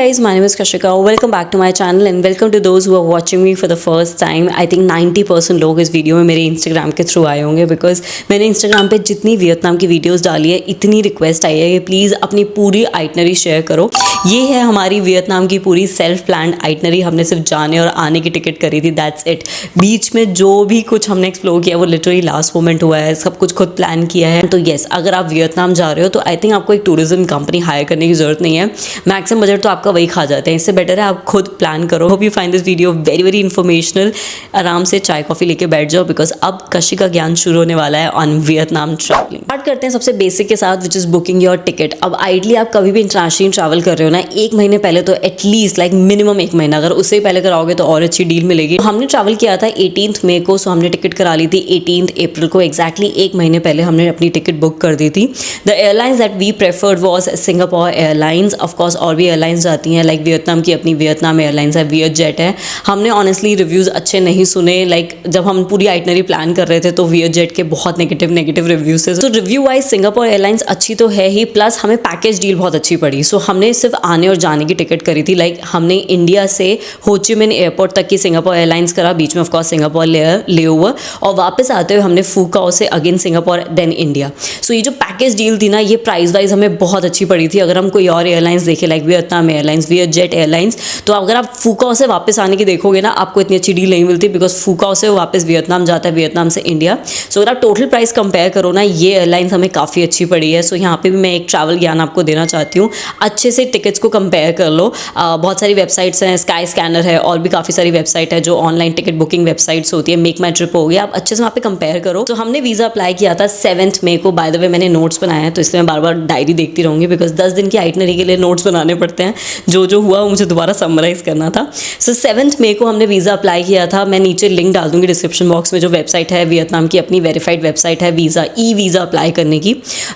guys, my name is Kashika. Welcome back to my channel and welcome to those who are watching me for the first time. I think 90% लोग इस video में मेरे Instagram के through आए होंगे because मैंने Instagram पे जितनी वियतनाम की वीडियोस डाली है इतनी रिक्वेस्ट आई है कि प्लीज़ अपनी पूरी आइटनरी शेयर करो। ये है हमारी वियतनाम की पूरी सेल्फ प्लान आइटनरी। हमने सिर्फ जाने और आने की टिकट करी थी, दैट्स इट। बीच में जो भी कुछ हमने एक्सप्लोर किया वो लिटरली लास्ट मोमेंट हुआ है, सब कुछ खुद प्लान किया है। तो येस, अगर आप वियतनाम जा रहे हो तो आई थिंक आपको एक टूरिज्म कंपनी हायर करने की जरूरत नहीं है। मैक्सिमम बजट तो आपका वही खा जाते हैं, इससे बेटर है आप खुद प्लान करो। Hope you find this video very very informational. आराम से चाय कॉफी लेके बैठ जाओ बिकॉज अब कशी का ज्ञान शुरू होने वाला है ऑन वियतनाम ट्रैवलिंग। स्टार्ट करते हैं सबसे बेसिक के साथ, which is booking your ticket. अब आइडली आप कभी भी इंटरनेशनल ट्रैवल कर रहे हो ना, एक महीने पहले तो एटलीस्ट लाइक मिनिमम एक महीना, अगर उससे पहले कराओगे तो और अच्छी डील मिलेगी। हमने ट्रैवल किया था 18 मई को, सो हमने टिकट करा ली थी 18 अप्रैल को। एक्जैक्टली एक महीने पहले हमने अपनी टिकट बुक कर दी थी। The airlines that we preferred was Singapore airlines. Of course और भी एयरलाइंस जाती हैं, लाइक वियतनाम की अपनी वियतनाम एयरलाइंस है, वियत जेट है। हमने ऑनेस्टली रिव्यूज़ अच्छे नहीं सुने, लाइक जब हम पूरी आइटनरी प्लान कर रहे थे तो वियत जेट के बहुत नेगेटिव रिव्यूज थे। तो रिव्यू वाइज सिंगापुर एयरलाइंस अच्छी तो है ही, प्लस हमें पैकेज डील बहुत अच्छी पड़ी। सो हमने सिर्फ आने और जाने की टिकट करी थी, लाइक हमने इंडिया से हो ची मिन एयरपोर्ट तक की सिंगापुर एयरलाइंस करा, बीच में ऑफकोर्स सिंगापुर ले ओवर, और वापस आते हुए हमने फूकाओ से अगेन सिंगापुर देन इंडिया। सो ये जो पैकेज डील थी ना, ये प्राइस वाइज हमें बहुत अच्छी पड़ी थी। अगर हम कोई और एयरलाइंस देखें like Vietnam airlines, VietJet airlines, तो अगर आप फूकाओ से वापस आने की देखोगे ना, आपको इतनी अच्छी डील नहीं मिलती बिकॉज फूकाओ से वापस वियतनाम जाता है, वियतनाम से इंडिया। सो अगर आप टोटल प्राइस कंपेयर करो ना, ये एयरलाइंस हमें काफ़ी अच्छी पड़ी है। सो यहाँ पे भी मैं एक ट्रैवल ज्ञान आपको देना चाहती हूँ, अच्छे से टिकट्स को कंपेयर कर लो। बहुत सारी वेबसाइट्स हैं, स्काई स्कैनर है और भी काफ़ी सारी वेबसाइट है जो ऑनलाइन टिकट बुकिंग वेबसाइट्स होती है। मेक माई ट्रिप हो गया, आप अच्छे से वहाँ पे कंपेयर करो। तो हमने वीज़ा अप्लाई किया था 7 मई को। बाय द वे मैंने नोट्स बनाए हैं तो इसलिए मैं बार बार डायरी देखती रहूँगी बिकॉज 10 दिन की आइटनरी के लिए नोट्स बनाने पड़ते हैं। जो हुआ वो मुझे दोबारा समराइज करना था। सो 7 मई को हमने वीज़ा अप्लाई किया था। मैं नीचे लिंक डाल दूंगी डिस्क्रिप्शन बॉक्स में, जो वेबसाइट है वियतनाम की अपनी वेरीफाइड वेबसाइट है वीज़ा, ई वीज़ा अप्लाई करने की।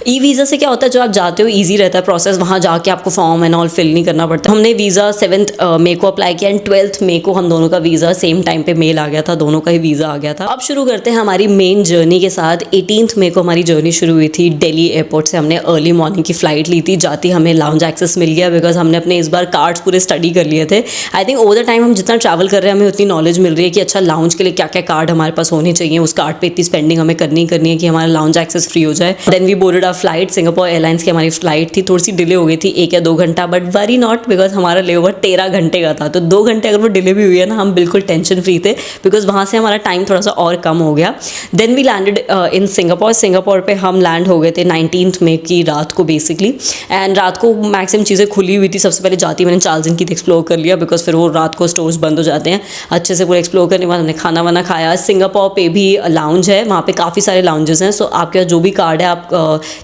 ई वीज़ा से क्या होता है, जो आप जाते हो ईजी रहता है प्रोसेस, वहाँ जाके आपको फॉर्म एंड ऑल फिल नहीं करना पड़ता। हमने वीज़ा 7 मई को अप्लाई किया एंड 12 मई को हम दोनों का वीज़ा सेम टाइम पे मेल आ गया था, दोनों का ही वीज़ा आ गया था। अब शुरू करते हैं हमारी मेन जर्नी के साथ। 18 मई को हमारी जर्नी शुरू हुई थी दिल्ली एयरपोर्ट से। हमने अर्ली मॉर्निंग की फ्लाइट ली थी, जाती हमें लाउंज एक्सेस मिल गया बिकॉज हमने अपने इस बार कार्ड्स पूरे स्टडी कर लिए थे। I think over the time हम जितना ट्रैवल कर रहे हैं हमें उतनी नॉलेज मिल रही है कि अच्छा लाउंज के लिए क्या क्या कार्ड हमारे पास होने चाहिए, उस कार्ड पे इतनी स्पेंडिंग हमें करनी है कि हमारा लाउंज एक्सेस फ्री हो जाए। Then we boarded our flight. Singapore airlines की हमारी फ्लाइट थी, थोड़ी सी डिले हो गई थी 1 या 2 घंटा, बट वरी नॉट बिकॉज हमारा लेओवर 13 घंटे का था। तो 2 घंटे अगर वो डिले भी हुई है ना, हम बिल्कुल टेंशन फ्री थे बिकॉज वहाँ से हमारा टाइम थोड़ा सा और कम हो गया। Then we landed in Singapore. Singapore पे हम लैंड हो गए थे 19 मई की रात को बेसिकली, एंड रात को मैक्सिमम चीज़ें खुली हुई थी। सबसे पहले जाती मैंने चार्ल्स की एक्सप्लोर कर लिया बिकॉज फिर वो रात को स्टोर्स बंद हो जाते हैं। अच्छे से पूरा एक्सप्लोर करने के बाद हमने खाना वाना खाया। सिंगापुर पे भी लाउंज है, वहाँ पे काफ़ी सारे लाउंजेस हैं। सो आपके पास जो भी कार्ड है आप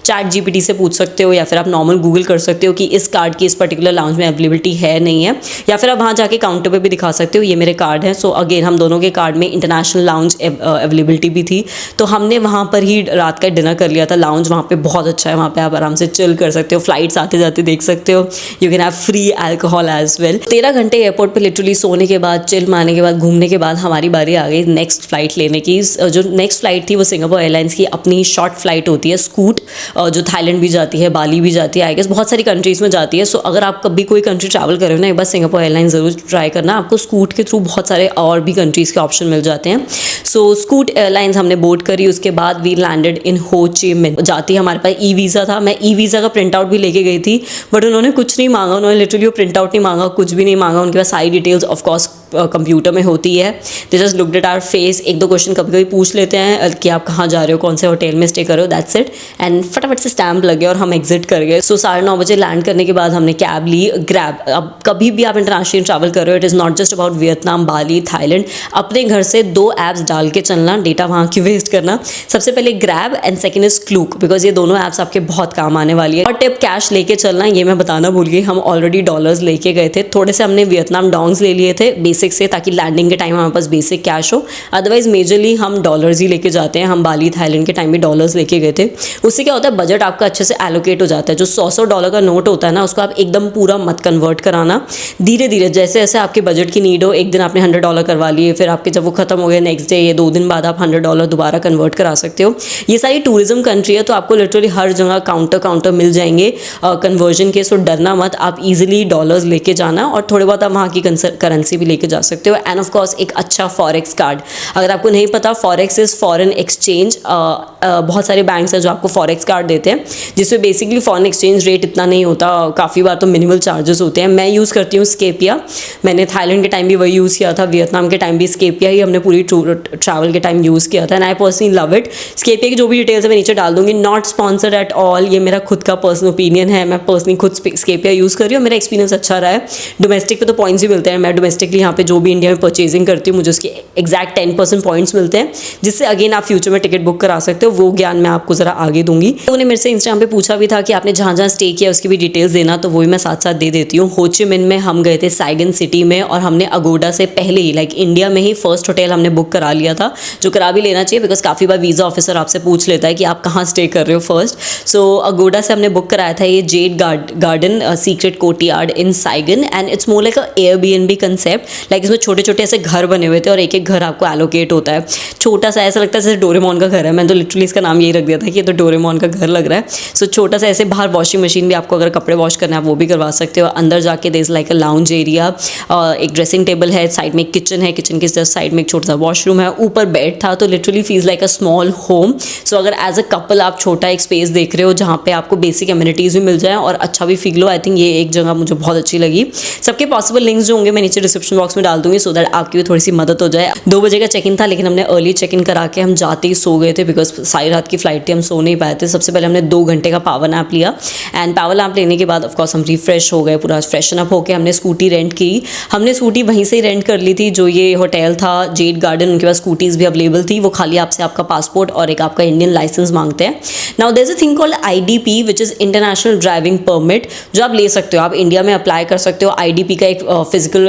चैट जीपीटी से पूछ सकते हो या फिर आप नॉर्मल गूगल कर सकते हो कि इस कार्ड की इस पर्टिकुलर लाउंज में अवेलेबिलिटी है नहीं है, या फिर आप वहाँ जाके काउंटर पे भी दिखा सकते हो ये मेरे कार्ड हैं। सो अगेन हम दोनों के कार्ड में इंटरनेशनल लाउंज अवेलेबिलिटी भी थी, तो हमने वहाँ पर ही रात का डिनर कर लिया था। लाउंज वहाँ पे बहुत अच्छा है, वहाँ पे आप आराम से चिल कर सकते हो, फ्लाइट्स आते जाते देख सकते हो। You can have free alcohol as well. 13 घंटे एयरपोर्ट पे लिटरली सोने के बाद, चिल मारने के बाद, घूमने के बाद हमारी बारी आ गई नेक्स्ट फ्लाइट लेने की। जो नेक्स्ट फ्लाइट थी वो सिंगापुर एयरलाइंस की अपनी शॉर्ट फ्लाइट होती है, स्कूट, जो थाईलैंड भी जाती है, बाली भी जाती है, आई गेस बहुत सारी कंट्रीज़ में जाती है। सो अगर आप कभी कोई कंट्री ट्रैवल कर रहे हो ना, एक बार सिंगापुर एयरलाइंस ज़रूर ट्राई करना। आपको स्कूट के थ्रू बहुत सारे और भी कंट्रीज़ के ऑप्शन मिल जाते हैं। सो स्कूट एयरलाइंस हमने बोर्ड करी, उसके बाद वी लैंडेड इन हो ची मिन। जाती हमारे पास ई वीज़ा था, मैं ई वीज़ा का प्रिंट आउट भी लेके गई थी, बट उन्होंने कुछ नहीं मांगा, उन्होंने लिटरली वो प्रिंट आउट नहीं मांगा, कुछ भी नहीं मांगा। उनके पास सारी डिटेल्स ऑफकोर्स कंप्यूटर में होती है। They just looked at our face, 1-2 question कभी कभी पूछ लेते हैं कि आप कहाँ जा रहे हो, कौन से होटल में स्टे कर रहे हो, दैट्स इट, एंड फटाफट से स्टैम्प लग गया और हम एग्जिट कर गए। सो 9:30 बजे लैंड करने के बाद हमने कैब ली, ग्रैब। अब कभी भी आप इंटरनेशनल ट्रैवल कर रहे हो, it is not just about Vietnam, Bali, Thailand. अपने घर से 2 ऐप्स डाल के चलना, डेटा वहाँ क्यों वेस्ट करना। सबसे पहले grab and second is Klook, because ये दोनों ऐप्स आपके बहुत काम आने वाली है। और टिप कैश लेके चलना, ये मैं बताना भूल गई, हम ऑलरेडी डॉलर्स लेके गए थे, थोड़े से हमने वियतनाम डोंग्स ले लिए थे। बेसिक से, ताकि लैंडिंग के टाइम हमारे पास बेसिक कैश हो। अदरवाइज मेजरली हम डॉलर्स ही लेके जाते हैं। हम बाली थाईलैंड के टाइम भी डॉलर्स लेके गए थे। उससे क्या होता है, बजट आपका अच्छे से एलोकेट हो जाता है। जो $100 का नोट होता है ना, उसको आप एकदम पूरा मत कन्वर्ट कराना, धीरे धीरे जैसे जैसे आपके बजट की नीड हो। एक दिन आपने $100 करवा लिए, फिर आपके जब वो खत्म हो गया नेक्स्ट डे या 2 दिन बाद आप $100 दोबारा कन्वर्ट करा सकते हो। ये सारी टूरिज्म कंट्री है, तो आपको लिटरली हर जगह काउंटर मिल जाएंगे कन्वर्जन के। सो डरना मत, आप इजीली डॉलर्स लेके जाना और थोड़े बहुत आप वहाँ की करेंसी भी लेके जा सकते हो। एंड ऑफ कोर्स एक अच्छा फॉरेक्स कार्ड, अगर आपको नहीं पता, फॉरेक्स इज फॉरेन एक्सचेंज। बहुत सारे बैंक्स हैं जो आपको फॉरेक्स कार्ड देते हैं, जिसमें बेसिकली फॉरेन एक्सचेंज रेट इतना नहीं होता, काफ़ी बार तो मिनिमल चार्जेस होते हैं। मैं यूज़ करती हूँ स्केपिया, मैंने थाईलैंड के टाइम भी वही यूज़ किया था, वियतनाम के टाइम भी स्केपिया ही हमने पूरी ट्रैवल के टाइम यूज़ किया था। And I personally love it. Scapia की जो भी डिटेल्स है मैं नीचे डाल दूंगी, नॉट स्पॉन्सर्ड एट ऑल, ये मेरा खुद का पर्सनल ओपिनियन है। मैं पर्सनली खुद स्केपिया यूज़ कर रही हूँ, मेरा एक्सपीरियंस अच्छा रहा है। डोमेस्टिक पे तो पॉइंट्स भी मिलते हैं, मैं डोमेस्टिकली यहाँ पे जो भी इंडिया में परचेजिंग करती हूँ, मुझे उसके एग्जैक्ट 10% पॉइंट्स मिलते हैं, जिससे अगेन आप फ्यूचर में टिकट बुक करा सकते हो। वो ज्ञान मैं आपको ज़रा आगे दूंगी। तो उन्होंने मेरे से इंस्टाग्राम पे पूछा भी था कि आपने जहाँ जहाँ स्टे किया उसकी भी डिटेल्स देना, तो वो भी मैं साथ साथ दे देती हूँ। हो ची मिन्ह में हम गए थे साइगन सिटी में, और हमने अगोडा से पहले ही लाइक इंडिया में ही फर्स्ट होटल हमने बुक करा लिया था, जो करा भी लेना चाहिए, बिकॉज काफ़ी बार वीज़ा ऑफिसर आपसे पूछ लेता है कि आप कहाँ स्टे कर रहे हो फर्स्ट। सो अगोडा से हमने बुक कराया था ये Z garden secret courtyard in Saigon, and it's more like a Airbnb concept. Like इसमें छोटे छोटे ऐसे घर बने हुए थे और एक एक घर आपको एलोकेट होता है। छोटा सा ऐसा लगता है जैसे डोरेमोन का घर है, मैंने तो लिटरली इसका नाम यही रख दिया था कि ये तो डोरेमोन का घर लग रहा है। सो छोटा सा ऐसे, बाहर वॉशिंग मशीन भी, आपको अगर कपड़े वॉश करना है वो भी करवा सकते हो। अंदर जाके there is like a lounge area, एक ड्रेसिंग टेबल है, साइड में एक किचन है, किचन के जस्ट साइड में एक छोटा सा वॉशरूम है, ऊपर बेड था, तो literally feels like a small home. So अगर एज अ कपल आप छोटा एक स्पेस देख रहे हो जहाँ पे आपको बेसिक एमिनिटीज़ भी मिल जाए और अच्छा भी फील हो, आई थिंक ये एक जगह मुझे बहुत अच्छी लगी। सबके पॉसिबल लिंक्स जो होंगे मैं नीचे डिस्क्रिप्शन बॉक्स में डाल दूंगी, सो दैट आपकी भी थोड़ी सी मदद हो जाए। 2 बजे का चेक इन था, लेकिन हमने अर्ली चेक इन करा के हम जाते ही सो गए थे, बिकॉज सारी रात की फ्लाइट थी, हम सो नहीं पाए थे। सबसे पहले हमने 2 घंटे का पावर नैप लिया, एंड पावर नैप लेने के बाद ऑफकोर्स हम रिफ्रेश हो गए, पूरा फ्रेशन अप होकर हमने स्कूटी रेंट की। हमने स्कूटी वहीं से ही रेंट कर ली थी, जो ये होटल था जेड गार्डन, उनके पास स्कूटीज़ भी अवेलेबल थी। वो खाली आपसे आपका पासपोर्ट और एक आपका इंडियन लाइसेंस मांगते हैं। Now there is a thing called IDP, which is international driving permit, जो आप ले सकते हो, आप इंडिया में अप्लाई कर सकते हो। आईडीपी का एक फिजिकल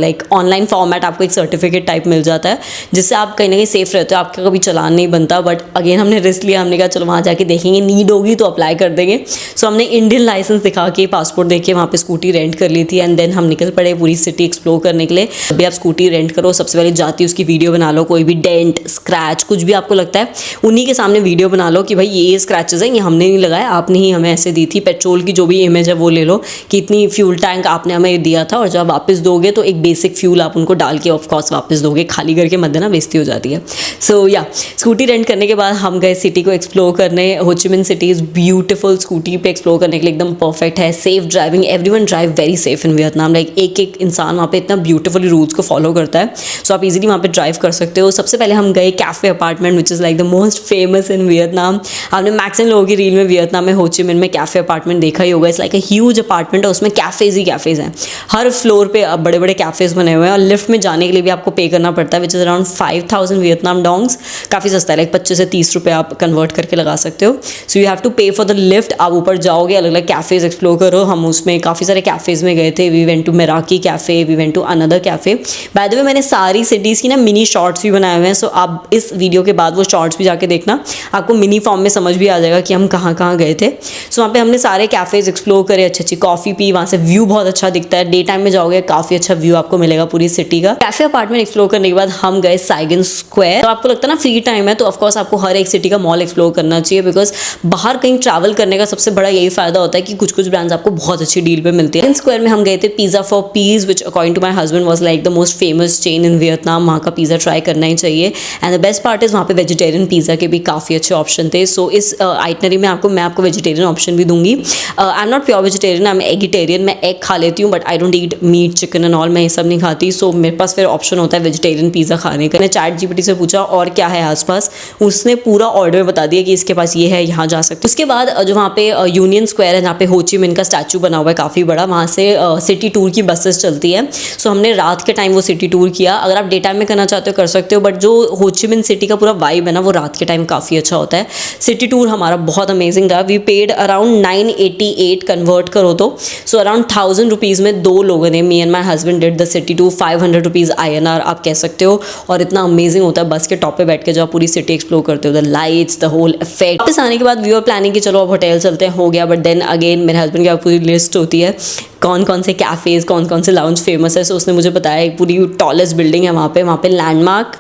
लाइक ऑनलाइन फॉर्मेट, आपको एक सर्टिफिकेट टाइप मिल जाता है, जिससे आप कहीं ना कहीं सेफ रहते हो, आपका कभी चलान नहीं बनता। बट अगेन हमने रिस्क लिया, हमने कहा चलो वहाँ जाके देखेंगे, नीड होगी तो अप्लाई कर देंगे। सो हमने इंडियन लाइसेंस दिखा के, पासपोर्ट देख के वहाँ पे स्कूटी रेंट कर ली थी, एंड देन हम निकल पड़े पूरी सिटी एक्सप्लोर करने के लिए। अभी आप स्कूटी रेंट करो, सबसे पहले जाती उसकी वीडियो बना लो, कोई भी डेंट स्क्रैच कुछ भी आपको लगता है उन्हीं के सामने वीडियो बना लो कि भाई ये स्क्रैचेस हैं, ये हमने नहीं लगाया, आपने ही हमें ऐसे दी थी। पेट्रोल की जो भी इमेज है वो ले लो कि इतनी फ्यूल टैंक आपने हमें दिया था, और जब वापस दोगे तो एक बेसिक फ्यूल आप उनको डाल के ऑफकोर्स वापस दोगे, खाली करके मत देना, बेइज्जती हो जाती है। सो या स्कूटी रेंट करने के बाद हम गए सिटी को एक्सप्लोर करने। हो Chi Minh city is beautiful, scooty पे एक्सप्लोर करने के लिए एकदम परफेक्ट है। Safe driving, everyone drive very safe in Vietnam, like एक एक इंसान वहाँ पे इतना ब्यूटीफुली रूल्स को फॉलो करता है, सो आप इजीली वहाँ पे ड्राइव कर सकते हो। सबसे पहले हम गए cafe apartment, which is like the most famous in Vietnam. आपने मैक्सिमम लोगों की रील में वियतनाम में हो ची मिन्ह में कैफे अपार्टमेंट देखा ही होगा। It's like a huge apartment है, उसमें कैफेज ही कैफेज हैं, हर फ्लोर पे बड़े बड़े कैफेज बने हुए हैं, और लिफ्ट में जाने के लिए भी आपको पे करना पड़ता है, विच इज़ अराउंड 5000 वियतनाम डोंग्स। काफ़ी सस्ता है, लाइक 25 से 30 रुपये आप कन्वर्ट करके लगा सकते हो। सो यू हैव टू पे फॉर द लिफ्ट। आप ऊपर जाओगे, अलग अलग कैफेज एक्सप्लोर करो। हम उसमें काफ़ी सारे कैफेज में गए थे। We went to Meraki cafe, we went to another cafe. By the way मैंने सारी सिटीज़ की ना मिनी शॉर्ट्स भी बनाए हुए हैं, सो आप इस वीडियो के बाद वो शॉर्ट्स भी जाके देखना, आपको मिनी फॉर्म में समझ भी आ जाएगा कि हम कहाँ कहाँ गए थे। सो वहाँ पे हमने सारे कैफेज एक्सप्लोर करे, अच्छी अच्छी कॉफ़ी पी, वहाँ से व्यू बहुत अच्छा दिखता है। डे टाइम में जाओगे काफ़ी अच्छा व्यू आपको मिलेगा पूरी सिटी का। कैफे अपार्टमेंट एक्सप्लोर करने के बाद हम गए साइगन स्क्वायर। तो आपको लगता है ना फ्री टाइम है, तो ऑफकोर्स आपको हर एक सिटी का मॉल एक्सप्लोर करना चाहिए, बिकॉज बाहर कहीं ट्रैवल करने का सबसे बड़ा यही फायदा होता है कि कुछ कुछ ब्रांड्स आपको बहुत अच्छी डील पे मिलती है। साइगन स्क्वायर में हम गए थे pizza for peace, which according to my husband was like the most famous chain in Vietnam. वहाँ का पिज़्ज़ा ट्राई करना ही चाहिए, and the best part is वहाँ पे वेजिटेरियन पिज़्ज़ा के भी काफ़ी अच्छे ऑप्शन थे। सो इस आइटनरी में मैं आपको वेजिटेरियन ऑप्शन भी दूंगी। I am not pure vegetarian, I am eggetarian. मैं एग खा लेती हूँ, but I don't eat meat, chicken and all, मैं ये सब नहीं खाती। सो मेरे पास फिर ऑप्शन होता है वेजिटेरियन पिज़्ज़ा खाने का। मैंने चैट जीपीटी से पूछा और क्या है आसपास, उसने पूरा ऑर्डर में बता दिया कि इसके पास ये है, यहाँ जा सकते। उसके बाद जो वहाँ पे यूनियन स्क्वायर है, जहाँ पे हो ची मिन्ह का स्टैचू बना हुआ है काफ़ी बड़ा, वहाँ से सिटी टूर की बसेस चलती है। सो हमने रात के टाइम वो सिटी टूर किया। अगर आप डे टाइम में करना चाहते हो कर सकते हो, बट जो हो ची मिन्ह सिटी का पूरा वाइब है ना, वो रात के टाइम काफ़ी अच्छा होता है। सिटी टूर हमारा बहुत अमेजिंग रहा। वी पेड अराउंड 988 कन्वर्ट करो तो, सो अराउंड 1000 रुपीज़ में 2 लोगों ने, me and my husband did the city city to 500 rupees INR आप कह सकते हो, और इतना अमेजिंग होता है बस के टॉप पे बैठ के जो आप पूरी सिटी एक्सप्लोर करते हो, the lights, the whole effect. वापस आने के बाद वी वर प्लानिंग कि चलो अब होटल चलते हैं, हो गया, बट देन अगेन मेरे हस्बैंड की पूरी लिस्ट होती है कौन कौन से कैफ़ेज़, कौन कौन से लाउंज फेमस है। सो उसने मुझे बताया एक पूरी टॉलेस्ट बिल्डिंग है वहाँ पे लैंडमार्क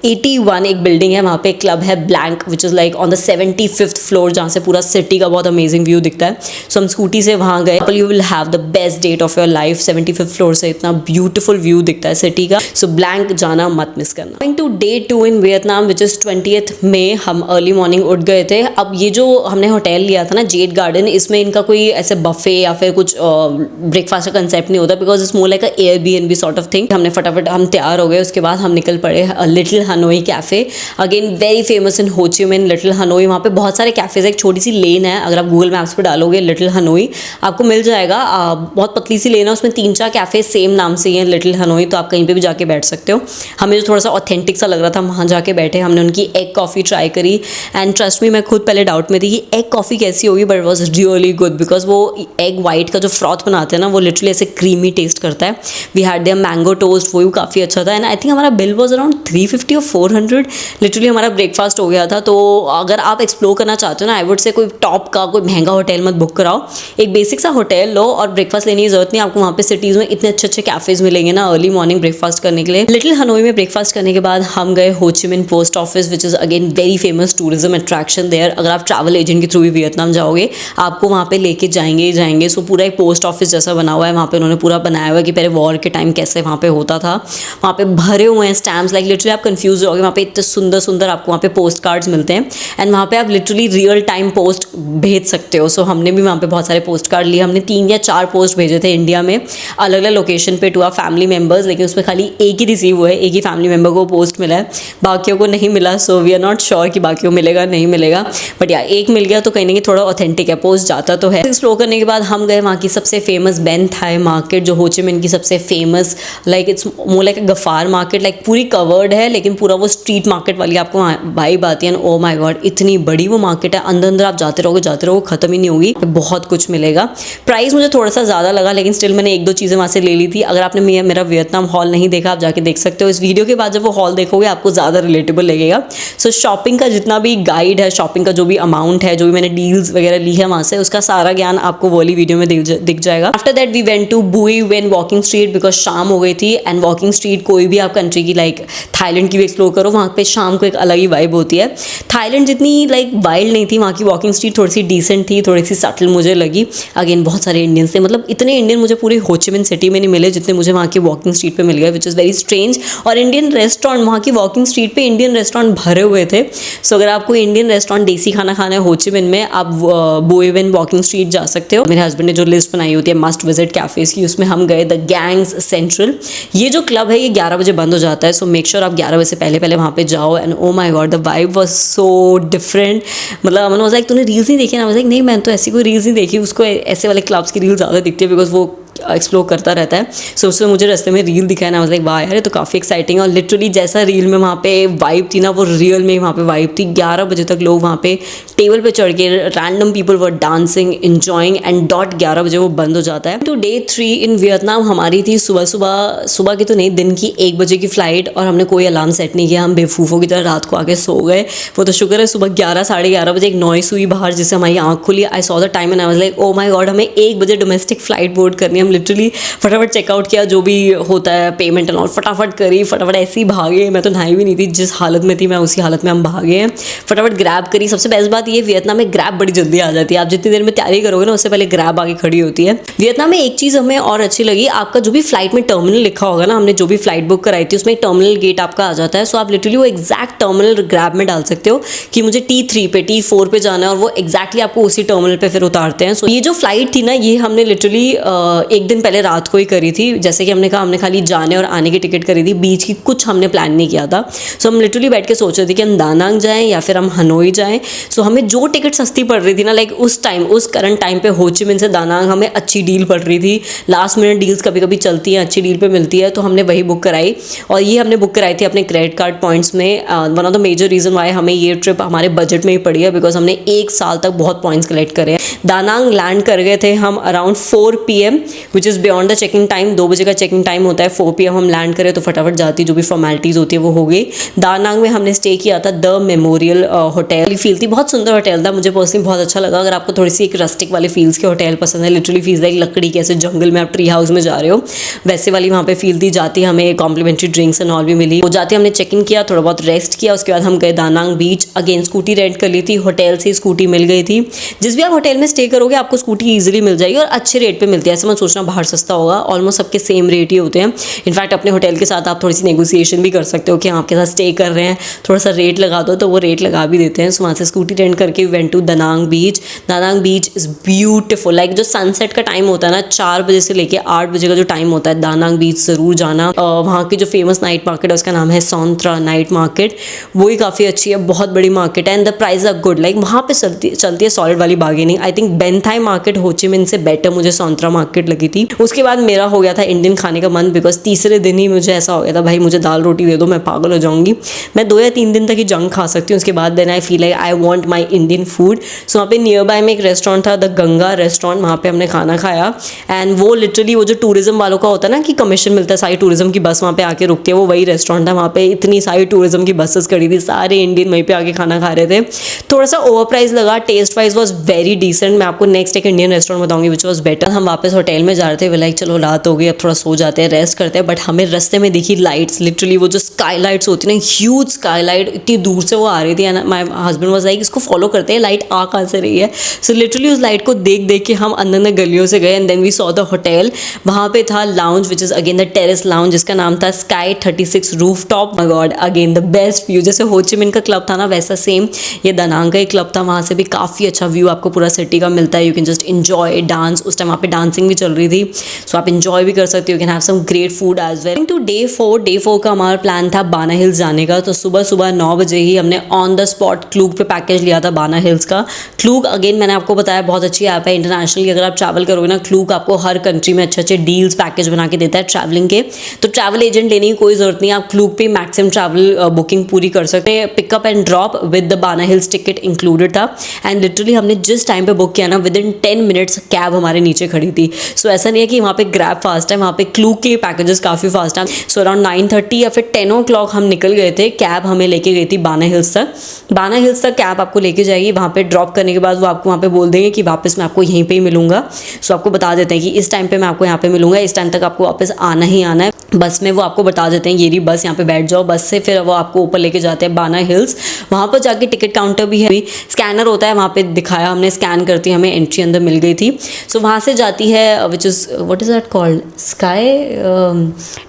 81 एक बिल्डिंग है, वहाँ पे क्लब है blank which is like on the 75th floor, जहाँ से पूरा सिटी का बहुत अमेजिंग व्यू दिखता है। सो हम स्कूटी से वहाँ गए, you will have the best date of your life. 75th floor से इतना ब्यूटीफुल व्यू दिखता है सिटी का। सो ब्लैंक जाना मत मिस करना। Going to day 2 in Vietnam which is 20th May, हम अर्ली मॉर्निंग उठ गए थे। अब ये जो हमने होटल लिया था ना जेड गार्डन, इसमें इनका कोई ऐसे बफे या फिर कुछ ब्रेकफास्ट का कंसेप्ट नहीं होता, because it's more like a Airbnb sort of thing. हमने फटाफट हम तैयार हो गए, उसके बाद हम निकल पड़े little Hanoi cafe, again very famous in हो ची मिन। लिटिल हनोई, वहाँ पे बहुत सारे कैफ़ेज है, एक छोटी सी लेन है, अगर आप गूगल मैप्स पे डालोगे लिटिल हनोई आपको मिल जाएगा। बहुत पतली सी लेन है, उसमें 3-4 कैफ़े सेम नाम से ही हैं लिटिल हनोई, तो आप कहीं पे भी जाके बैठ सकते हो। हमें जो थोड़ा सा ऑथेंटिक सा लग रहा था वहाँ जाके बैठे, हमने उनकी एग कॉफ़ी ट्राई करी एंड ट्रस्ट मी मैं खुद पहले डाउट में थी कि एग कॉफ़ी कैसी होगी, but was really good because वो एग वाइट का जो फ्रॉथ बनाते हैं ना वो लिटरली ऐसे क्रीमी टेस्ट करता है। We had their mango toast, वो भी काफ़ी अच्छा था एंड आई थिंक हमारा बिल वॉज अराउंड 350 और 400, लिटरली हमारा ब्रेकफास्ट हो गया था। तो अगर आप एक्सप्लोर करना चाहते हो ना, आई वुड से कोई टॉप का कोई महंगा होटल मत बुक कराओ, एक बेसिक सा होटल लो और ब्रेकफास्ट लेने की जरूरत नहीं। आपको वहाँ पे सिटीज़ में इतने अच्छे अच्छे कैफ़ेज मिलेंगे ना अर्ली मॉर्निंग ब्रेकफास्ट करने के लिए। लिटिल हनोई में ब्रेकफास्ट करने के बाद हम गए Ho Chi Minh post office which is again very famous tourism attraction there. अगर आप ट्रैवल एजेंट के थ्रू भी वियतनाम जाओगे आपको वहाँ पे लेके जाएंगे ही जाएंगे। सो पूरा एक पोस्ट ऑफिस जैसा बना हुआ है, वहाँ पे उन्होंने पूरा बनाया हुआ है कि पहले वॉर के टाइम कैसे वहाँ पे होता था। वहाँ पे भरे हुए हैं स्टैम्प्स, लाइक लिटरली आप कंफ्यूज हो गए, वहाँ पे इतने सुंदर सुंदर आपको वहाँ पे पोस्ट कार्ड्स मिलते हैं एंड वहाँ पे आप लिटरली रियल टाइम पोस्ट भेज सकते हो। सो हमने भी वहाँ पे बहुत सारे पोस्ट कार्ड लिए, हमने 3 या 4 पोस्ट भेजे थे इंडिया में अलग अलग लोकेशन पे टू आवर फैमिली मेम्बर्स, लेकिन उसमें खाली एक ही रिसीव हुआ है, एक ही फैमिली मेम्बर को पोस्ट मिला है, बाकियों को नहीं मिला। So we are not sure कि बाकियों मिलेगा नहीं मिलेगा, बट या एक मिल गया तो कहीं ना कहीं थोड़ा ऑथेंटिक है, पोस्ट जाता तो है। एक्सप्लोर करने के बाद हम गए वहाँ की सबसे फेमस बेन थाई मार्केट जो हो ची मिन की सबसे famous, like it's more like a Gaffar market, like पूरी कवर्ड है लेकिन पूरा वो स्ट्रीट मार्केट वाली आपको वाइब आती है। ओ माय गॉड इतनी बड़ी वो मार्केट है, अंदर अंदर आप जाते रहोगे खत्म ही नहीं होगी, बहुत कुछ मिलेगा। प्राइस मुझे थोड़ा सा ज़्यादा लगा लेकिन स्टिल मैंने 1-2 चीज़ें वहाँ से ले ली थी। अगर आपने मेरा वियतनाम हॉल नहीं देखा आप जाके देख सकते हो, इस वीडियो के बाद जब वो हॉल देखोगे आपको ज़्यादा रिलेटेबल लगेगा। सो शॉपिंग का जितना भी गाइड है, शॉपिंग का जो भी अमाउंट है, जो भी मैंने डील्स वगैरह ली है वहाँ से, उसका सारा ज्ञान आपको वो वाली वीडियो में दिख जाएगा। After that we went to Bui Vien walking street because शाम हो गई थी एंड वॉकिंग स्ट्रीट कोई भी आप कंट्री की लाइक थाईलैंड की भी एक्सप्लोर करो, वहाँ पे शाम को एक अलग ही वाइब होती है। थाईलैंड जितनी लाइक वाइल्ड नहीं थी, वहाँ की वॉकिंग स्ट्रीट थोड़ी सी डिसेंट थी, थोड़ी सी सटल मुझे लगी। अगेन बहुत सारे इंडियंस थे, मतलब इतने इंडियन मुझे पूरी हो ची मिन सिटी में नहीं मिले जितने मुझे वहाँ की वॉकिंग स्ट्रीट पे मिल गए, विच इज़ वेरी स्ट्रेंज। और इंडियन रेस्टोरेंट वहाँ की वॉकिंग स्ट्रीट पे इंडियन रेस्टोरेंट भरे हुए थे। सो अगर आपको इंडियन रेस्टोरेंट देसी खाना खाना है हो ची मिन में, आप बुई वेन वॉकिंग स्ट्रीट जा सकते हो। मेरे हस्बैंड ने जो लिस्ट बनाई होती है मस्ट विजिट कैफेज की, उसमें हम गए द गैंग्स सेंट्रल। ये जो क्लब है ये 11 बजे बंद हो जाता है, सो मेक श्योर आप 11 बजे से पहले वहाँ पे जाओ and oh my God the vibe was so different. मतलब अमन वाज लाइक तूने रील्स नहीं देखी ना? वाज लाइक नहीं मैंने तो ऐसी कोई रील्स नहीं देखी, उसको ऐसे वाले क्लब्स की रील ज़्यादा दिखती है बिकॉज वो एक्सप्लोर करता रहता है। सो उसमें मुझे रास्ते में रील दिखाया ना, लाइक वाह यार तो काफ़ी एक्साइटिंग है। और लिटरली जैसा रील में वहाँ पे वाइब थी ना वो रियल में वहाँ पे वाइब थी। 11 बजे तक लोग वहाँ पे टेबल पे चढ़ के random people were dancing enjoying and dot 11 बजे वो बंद हो जाता है। तो डे 3 इन वियतनाम हमारी थी सुबह की तो नहीं, दिन की 1 बजे की फ़्लाइट और हमने कोई अलार्म सेट नहीं किया, हम बेवकूफ़ों की तरह रात को आके सो गए। वो तो शुक्र है सुबह 11 साढ़े 11 बजे एक नॉइस हुई बाहर जिससे हमारी आँख खुली। I saw the time and I was like oh my God हमें 1 बजे डोमेस्टिक फ़्लाइट बोर्ड करनी है। हम लिटरली फटाफट चेकआउट किया, जो भी होता है पेमेंट एंड ऑल फटाफट करी, फटाफट ऐसे ही भागे। मैं तो नहाई भी नहीं थी, जिस हालत में थी मैं उसी हालत में हम भागे हैं। फटाफट ग्रैब करी। सबसे बेस्ट बात ये वियतनाम में ग्रैब बड़ी जल्दी आ जाती है, आप जितनी देर में तैयारी करोगे ना उससे पहले ग्रैब आगे खड़ी होती है। वियतनाम में एक चीज़ हमें और अच्छी लगी, आपका जो भी फ्लाइट में टर्मिनल लिखा होगा ना, हमने जो भी फ्लाइट बुक कराई थी उसमें एक टर्मिनल गेट आपका आ जाता है। सो आप लिटरली वो एग्जैक्ट टर्मिनल ग्रैब में डाल सकते हो कि मुझे T3 पे T4 पे जाना है और वो एग्जैक्टली आपको उसी टर्मिनल पे फिर उतारते हैं। सो ये जो फ्लाइट थी ना ये हमने लिटरली एक दिन पहले रात को ही करी थी। जैसे कि हमने कहा हमने खाली जाने और आने की टिकट करी थी, बीच की कुछ हमने प्लान नहीं किया था। सो हम लिटरली बैठ के सोच रहे थे कि हम दानांग जाएं या फिर हम हनोई जाएं। सो हमें जो टिकट सस्ती पड़ रही थी ना, लाइक उस करंट टाइम पे हो ची मिन से दानांग हमें अच्छी डील पड़ रही थी। लास्ट मिनट डील्स कभी कभी चलती हैं, अच्छी डील पे मिलती है, तो हमने वही बुक कराई। और ये हमने बुक कराई थी अपने क्रेडिट कार्ड पॉइंट्स में। One of the major reason why हमें ये ट्रिप हमारे बजट में ही पड़ी है बिकॉज हमने 1 साल तक बहुत पॉइंट्स कलेक्ट करे हैं। दानांग लैंड कर गए थे हम around 4 PM which is beyond the checking time. 2 बजे का चेकिंग टाइम होता है, 4 PM हम लैंड करें तो फटाफट जाती, जो भी फॉर्मेलिटीज़ होती है वो हो गई। दा नांग में हमने स्टे किया था द मेमोरियल होटल फील थी, बहुत सुंदर होटल था, मुझे पर्सनली बहुत अच्छा लगा। अगर आपको थोड़ी सी एक रस्टिक वाले फील्स के होटल पसंद है, लिटरली फील्स लाइक लकड़ी के ऐसे जंगल में आप ट्री हाउस में जा रहे हो, वैसे वाली वहाँ पे फील थी। जाती हमें कॉम्प्लीमेंट्री ड्रिंक्स एंड ऑल भी मिली। वो जाते हमने चेक इन किया, थोड़ा बहुत रेस्ट किया, उसके बाद हम गए दानांग बीच। अगेन स्कूटी रेंट कर ली थी, होटल से स्कूटी मिल गई थी। जिस भी आप होटल में स्टे करोगे आपको स्कूटी ईजिली मिल जाएगी और अच्छे रेट पे मिलती है। ऐसे मत सोचना बाहर सस्ता होगा, ऑलमोस्ट सबके सेम रेट ही होते हैं। इनफैक्ट अपने होटल के साथ आप थोड़ी सी नेगोशिएशन भी कर सकते हो कि आपके साथ स्टे कर रहे हैं, थोड़ा सा रेट लगा दो, तो वो रेट लगा भी देते हैं। सो वहाँ से स्कूटी रेंट करके went to Da Nang beach. Da Nang beach is beautiful, like जो सनसेट का टाइम होता है ना, 4 बजे से लेके 8 बजे का जो टाइम होता है, दानांग बीच ज़रूर जाना। वहाँ की जो फेमस नाइट मार्केट है उसका नाम है सौंत्रा नाइट मार्केट, वो ही काफ़ी अच्छी है, बहुत बड़ी मार्केट है and the price are good. Like वहाँ पे चलती है सॉलिड वाली bargaining. I think Ben Thanh market Ho Chi Minh से बेटर मुझे सौंत्रा मार्केट लगी थी। उसके बाद मेरा हो गया था इंडियन खाने का मन, बिकॉज तीसरे दिन ही मुझे ऐसा हो गया था भाई मुझे दाल रोटी दे दो, मैं पागल हो जाऊंगी। मैं 2 या 3 दिन तक ही जंक खा सकती हूँ, उसके बाद then I feel like I want my Indian food. So वहाँ पे नियर बाय में एक रेस्टोरेंट था, द गंगा रेस्टोरेंट, वहाँ पे हमने खाना खाया। एंड वो लिटरली वो जो टूरिज्म वालों का होता है ना कि कमीशन मिलता है, सारी टूरिज्म की बस वहाँ पे आके रुकती है, वो वही रेस्टोरेंट था। वहाँ पे इतनी सारी टूरिज्म की बसेस खड़ी थी, सारे इंडियन वहीं पे आके खाना खा रहे थे। थोड़ा सा ओवर प्राइस लगा, taste wise was very decent. मैं आपको नेक्स्ट एक इंडियन रेस्टोरेंट बताऊंगी विच वॉज बेटर। हम वापस होटल में जा रहे थे, लाइक चलो रात हो गई, अब थोड़ा सो जाते हैं, रेस्ट करते हैं। बट हमें रास्ते में दिखी लाइट्स, लिटरली वो जो स्काई लाइट्स होती है ना, ह्यूज स्काई लाइट, इतनी दूर से वो आ रही थी। And my husband was like इसको फॉलो करते हैं, लाइट आ कहाँ से रही है। सो लिटरली उस लाइट को देख देख के हम अंदर अंदर गलियों से गए and then we saw the hotel. वहाँ पे था lounge which is again the terrace lounge, जिसका नाम था sky 36 roof top. My god, again the best view. जैसे होचिमिन का क्लब था ना, वैसा सेम ये दानांग का ही क्लब था। वहाँ से भी काफ़ी अच्छा व्यू आपको पूरा सिटी का मिलता है। You can just enjoy dance, उस टाइम वहाँ पे डांसिंग भी चल रही थी, सो आप इंजॉय भी कर सकते हो। You can have some great food as well. To day 4 का हमारा प्लान था बाना हिल्स जाने का। तो सुबह सुबह 9 बजे ही हमने ऑन द स्पॉट क्लूग पे पैकेज लिया था बाना हिल्स का। क्लूग अगेन मैंने आपको बताया बहुत अच्छी ऐप है इंटरनेशनली। अगर आप ट्रैवल करोगे ना, क्लूग आपको हर कंट्री में अच्छे अच्छे डील्स पैकेज बना के देता है ट्रैवलिंग के। तो ट्रैवल एजेंट लेने की कोई जरूरत नहीं, आप क्लूग पे मैक्सिमम ट्रैवल बुकिंग पूरी कर सकते हैं। Pickup and drop with the बाना हिल्स टिकट इंक्लूडेड था। एंड लिटरली हमने जिस टाइम पे बुक किया ना, विद इन 10 मिनट्स कैब हमारे नीचे खड़ी थी। सो ऐसा नहीं है कि वहाँ पे ग्रैब फास्ट है, वहाँ पे क्लूग के पैकेजेस काफ़ी फास्ट हैं। सो अराउंड 9:30 या फिर 10 o'clock हम निकल गए थे। कैब हमें लेके गई थी बाना हिल्स तक। बाना हिल्स तक कैब आपको लेके जाएगी, वहाँ पे ड्रॉप करने के बाद वो आपको वहाँ पे बोल देंगे कि वापस मैं आपको यहीं पे ही मिलूंगा। सो आपको बता देते हैं कि इस टाइम पे मैं आपको यहाँ पे मिलूंगा, इस टाइम तक आपको वापस आना ही आना है। बस में वो आपको बता देते हैं ये रही बस, यहाँ पे बैठ जाओ। बस से फिर वो आपको ऊपर लेके जाते हैं बाना हिल्स। वहाँ पर जाके टिकट काउंटर भी है, स्कैनर होता है वहाँ पे, दिखाया हमने, स्कैन करती हमें एंट्री अंदर मिल गई थी। सो वहाँ से जाती है which is what is that called, sky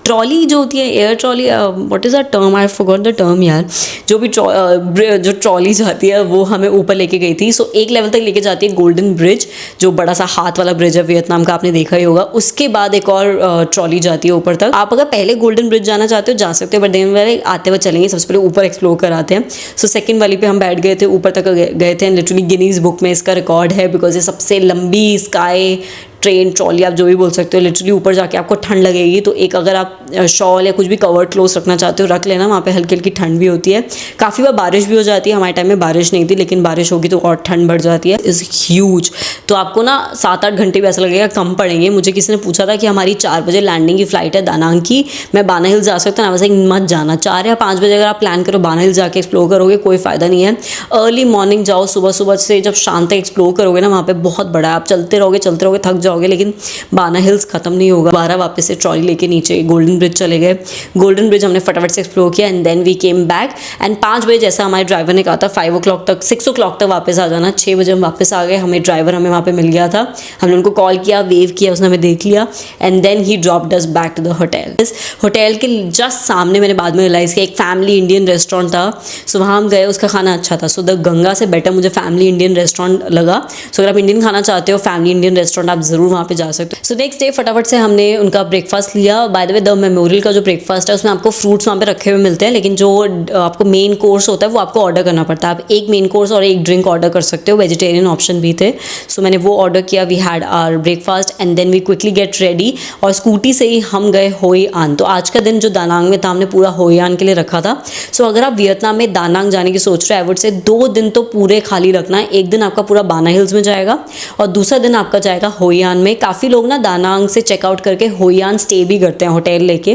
trolley जो होती है, air trolley, what is that term, I forgot the term यार। जो भी जो ट्रॉली जाती है वो हमें ऊपर लेके गई थी। सो एक लेवल तक लेके जाती है गोल्डन ब्रिज, जो बड़ा सा हाथ वाला ब्रिज है वियतनाम का, आपने देखा ही होगा। उसके बाद एक और ट्रॉली जाती है ऊपर तक। आप अगर पहले गोल्डन ब्रिज जाना चाहते हो जा सकते हो, बट देन वाले आते हुए चलेंगे, सबसे पहले ऊपर एक्सप्लोर कराते हैं। सो सेकंड वाली पे हम बैठ गए थे, ऊपर तक गए थे। लिटरली गिनीज बुक में इसका रिकॉर्ड है, बिकॉज ये सबसे लंबी स्काई ट्रेन ट्रॉली, आप जो भी बोल सकते हो। लिटरली ऊपर जाके आपको ठंड लगेगी, तो एक अगर आप शॉल या कुछ भी कवर्ड क्लोथ रखना चाहते हो रख लेना, वहाँ पे हल्की हल्की ठंड भी होती है। काफ़ी बार बारिश भी हो जाती है, हमारे टाइम में बारिश नहीं थी, लेकिन बारिश होगी तो और ठंड बढ़ जाती है। इज़ ह्यूज, तो आपको ना 7-8 घंटे भी ऐसा लगेगा कम पड़ेंगे। मुझे किसी ने पूछा था कि हमारी 4 बजे लैंडिंग की फ़्लाइट है दानांग की, मैं बाना हिल्स जा सकता हूँ ना, वैसे मत जाना। 4 या 5 बजे अगर आप प्लान करो बाना हिल्स जाके एक्सप्लोर करोगे, कोई फ़ायदा नहीं है। अर्ली मॉर्निंग जाओ, सुबह सुबह से जब शाम तक एक्सप्लोर करोगे ना, वहाँ पे बहुत बड़ा है, आप चलते रहोगे थक जाओगे, लेकिन बाना हिल्स खत्म नहीं होगा। 12 वापस से ट्रॉली लेके नीचे गोल्डन ब्रिज चले गए। गोल्डन ब्रिज हमने फटाफट से एक्सप्लोर किया and then we came back. And 5 बजे जैसा हमारे ड्राइवर ने कहा था 5 o'clock तक, 6 o'clock तक वापस आ जाना। 6 बजे हम वापस आ गए, हमें ड्राइवर हमें वहाँ पे मिल गया था। हमने उनको कॉल किया, वेव किया, उसने हमें देख लिया and then he dropped us back to the hotel. इस होटल के जस्ट सामने मैंने बाद में रियलाइज़ किया एक फैमिली इंडियन रेस्टोरेंट था। सो वहाँ हम गए, उसका खाना अच्छा था। सो द गंगा से बेटर मुझे फैमिली इंडियन रेस्टोरेंट लगा। सो अगर आप इंडियन खाना चाहते हो, फैमिली इंडियन रेस्टोरेंट, आप ज़रूर वहाँ पे जा सकते हो। सो नेक्स्ट डे फटाफट से हमने उनका ब्रेकफास्ट लिया। Bye the way the memorial का जो ब्रेकफास्ट है उसमें आपको फ्रूट्स वहाँ पे रखे हुए मिलते हैं, लेकिन जो आपको मेन कोर्स होता है वो आपको ऑर्डर करना पड़ता है। आप एक मेन कोर्स और एक ड्रिंक ऑर्डर कर सकते हो, वेजिटेरियन ऑप्शन भी थे। सो मैंने वो ऑर्डर किया। We had our breakfast and then we quickly get ready और स्कूटी से ही हम गए होई आन। तो आज का दिन जो दानांग में था, हमने पूरा होई आन के लिए रखा था। सो अगर आप वियतनाम में दानांग जाने की सोच रहे हो, आई वुड से 2 दिन तो पूरे खाली रखना है। एक दिन आपका पूरा बाना हिल्स में जाएगा और दूसरा दिन आपका जाएगा होई होयान में। काफ़ी लोग ना दानांग से चेकआउट करके होयान स्टे भी करते हैं होटल लेके,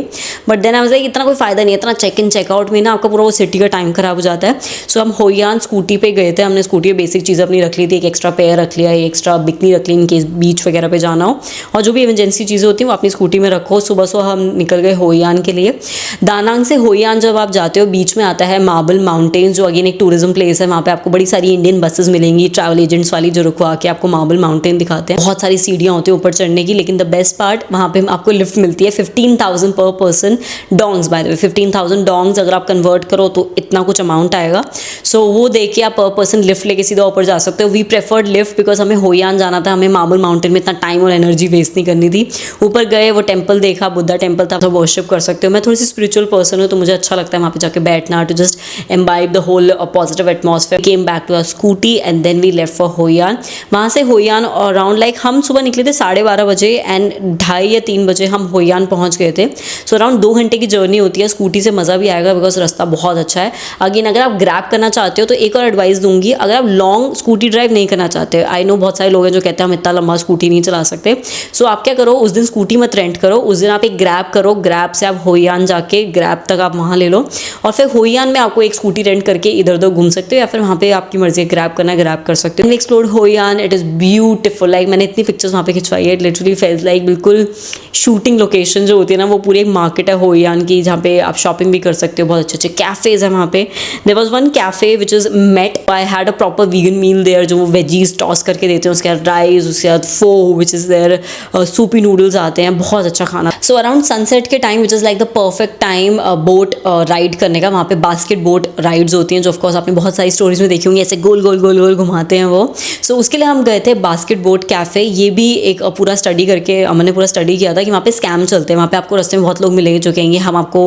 but then I was like इतना कोई फ़ायदा नहीं है, इतना चेक इन चेकआउट में ना आपका पूरा वो सिटी का टाइम खराब हो जाता है। सो हम होयान स्कूटी पे गए थे, हमने स्कूटी पे बेसिक चीज़ अपनी रख ली थी, एक एक्स्ट्रा पेयर रख लिया, एक एक्स्ट्रा बिकनी रख ली इन केस बीच वगैरह पे जाना हो, और जो भी इमरजेंसी चीज़ें होती हैं वो अपनी स्कूटी में रखो। सुबह सुबह हम निकल गए होयान के लिए। दानांग से होयान जब आप जाते हो बीच में आता है मार्बल माउंटेन्स, जो अगेन एक टूरिज्म प्लेस है। वहाँ पे आपको बड़ी सारी इंडियन बसेस मिलेंगी ट्रैवल एजेंट्स वाली, जो रुकवा के आपको मार्बल माउंटेन दिखाते हैं। बहुत सारी सीढ़ियाँ होती हैं ऊपर चढ़ने की, लेकिन द बेस्ट पार्ट वहाँ पे आपको लिफ्ट मिलती है 15,000 पर person dongs. Bye the way 15,000 dongs अगर आप कन्वर्ट करो तो इतना कुछ अमाउंट आएगा। सो वो देख के आप पर पर्सन लिफ्ट लेके सीधा ऊपर जा सकते हो। वी प्रेफर्ड लिफ्ट बिकॉज हमें होयान जाना था, हमें मार्बल माउंटेन में इतना टाइम और एनर्जी वेस्ट नहीं करनी थी। ऊपर गए, वो टेम्पल देखा, बुद्धा टेम्पल था, तो वर्शिप कर सकते हो। मैं थोड़ी सी स्पिरिचुअल पर्सन हूँ तो मुझे अच्छा लगता है वहाँ पे जाके बैठना, to just imbibe the whole positive atmosphere. Came back to our scooty and then we left for Hoi An. वहाँ से होयान अराउंड लाइक हम सुबह निकले थे 12:30 बजे एंड 2:30 या 3 बजे हम होयान पहुँच गए थे। सो अराउंड 2 घंटे की जर्नी होती है। स्कूटी से मज़ा भी आएगा बिकॉज रास्ता बहुत अच्छा है। अगेन अगर आप ग्रैब करना चाहते हो तो एक और एडवाइस दूंगी, अगर आप लॉन्ग स्कूटी ड्राइव नहीं करना चाहते, आई नो बहुत सारे लोग हैं जो कहते हैं हम इतना लंबा स्कूटी नहीं चला सकते। सो आप क्या करो, उस दिन स्कूटी मत रेंट करो, उस दिन आप एक ग्रैब करो, ग्रैब से आप होयान जाके ग्रैब तक आप वहाँ ले लो, और फिर होयान में आपको एक स्कूटी रेंट करके इधर उधर घूम सकते हो, या फिर वहाँ पे आपकी मर्जी है ग्रैब करना ग्रैब कर सकते हो। Explored Hoi An, it is beautiful. Like मैंने इतनी पिक्चर्स वहाँ पे खिंचवाई है, इट लिटरली फेल्स लाइक बिल्कुल शूटिंग लोकेशन जो होती है ना, वो पूरी एक मार्केट है होयान की, जहाँ पे आप शॉपिंग भी कर सकते हो। बहुत अच्छे अच्छे कैफ़ेज़ हैं वहाँ पे। There was one cafe which is met, I had a proper vegan meal there, जो वो वेजीज टॉस करके देते हैं, उसके बाद राइस, उसके बाद pho which is there, soupy noodles आते हैं, बहुत अच्छा खाना। सो अराउंड सनसेट के time which is like the perfect time boat ride करने का। वहाँ पे बास्केट बोट राइड्स होती हैं, जो ऑफकोर्स आपने बहुत सारी स्टोरीज में देखी होंगी, ऐसे गोल गोल गोल गोल घुमाते हैं वो। सो उसके लिए हम गए थे बास्केट बोट कैफ़े। ये भी एक पूरा स्टडी करके हमने पूरा स्टडी किया था कि वहाँ पे स्कैम चलते हैं। वहाँ पे आपको रास्ते में बहुत लोग मिलेंगे जो कहेंगे हम आपको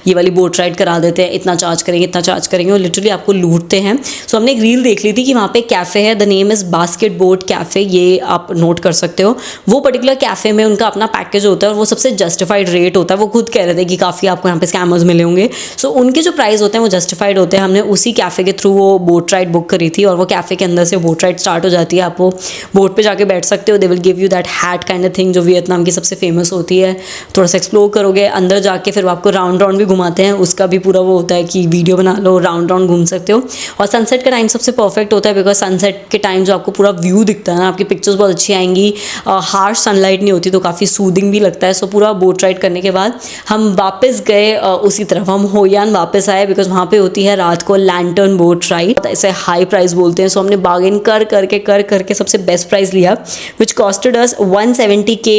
ये वाली बोट राइड करा देते हैं, इतना चार्ज करेंगे इतना चार्ज करेंगे, और लिटरली आपको लूटते हैं। सो हमने एक रील देख ली थी कि वहाँ पे कैफ़े है, the name is basket boat cafe, ये आप नोट कर सकते हो। वो पर्टिकुलर कैफ़े में उनका अपना पैकेज होता है और वो सबसे जस्टिफाइड रेट होता है। वो खुद कह रहे थे कि काफ़ी आपको यहाँ पे स्कैमर्स मिले होंगे, सो उनके जो प्राइस होते हैं वो जस्टिफाइड होते हैं। हमने उसी कैफ़े के थ्रू वो बोट राइड बुक करी थी, और वो कैफ़े के अंदर से बोट राइड स्टार्ट हो जाती है। आप वो बोट पे जाके बैठ सकते हो, they will give you that hat kind of thing जो वियतनाम की सबसे फेमस होती है। थोड़ा सा एक्सप्लोर करोगे अंदर जाके, फिर आपको राउंड राउंड भी घुमाते हैं, उसका भी पूरा वो होता है कि वीडियो बना लो, राउंड राउंड घूम सकते हो। और सनसेट का टाइम सबसे परफेक्ट होता है बिकॉज सनसेट के टाइम जो आपको पूरा व्यू दिखता है ना, आपकी पिक्चर्स बहुत अच्छी आएंगी, हार्श सनलाइट नहीं होती तो काफ़ी सूदिंग भी लगता है। सो पूरा बोट राइड करने के बाद हम वापस गए उसी तरफ, हम होयान वापस आए बिकॉज वहाँ पे होती है रात को लैंटर्न बोट राइड, ऐसे हाई प्राइस बोलते हैं। सो हमने बार्गेन कर करके सबसे बेस्ट प्राइस लिया which costed us 170K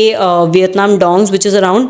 Vietnam dongs which is around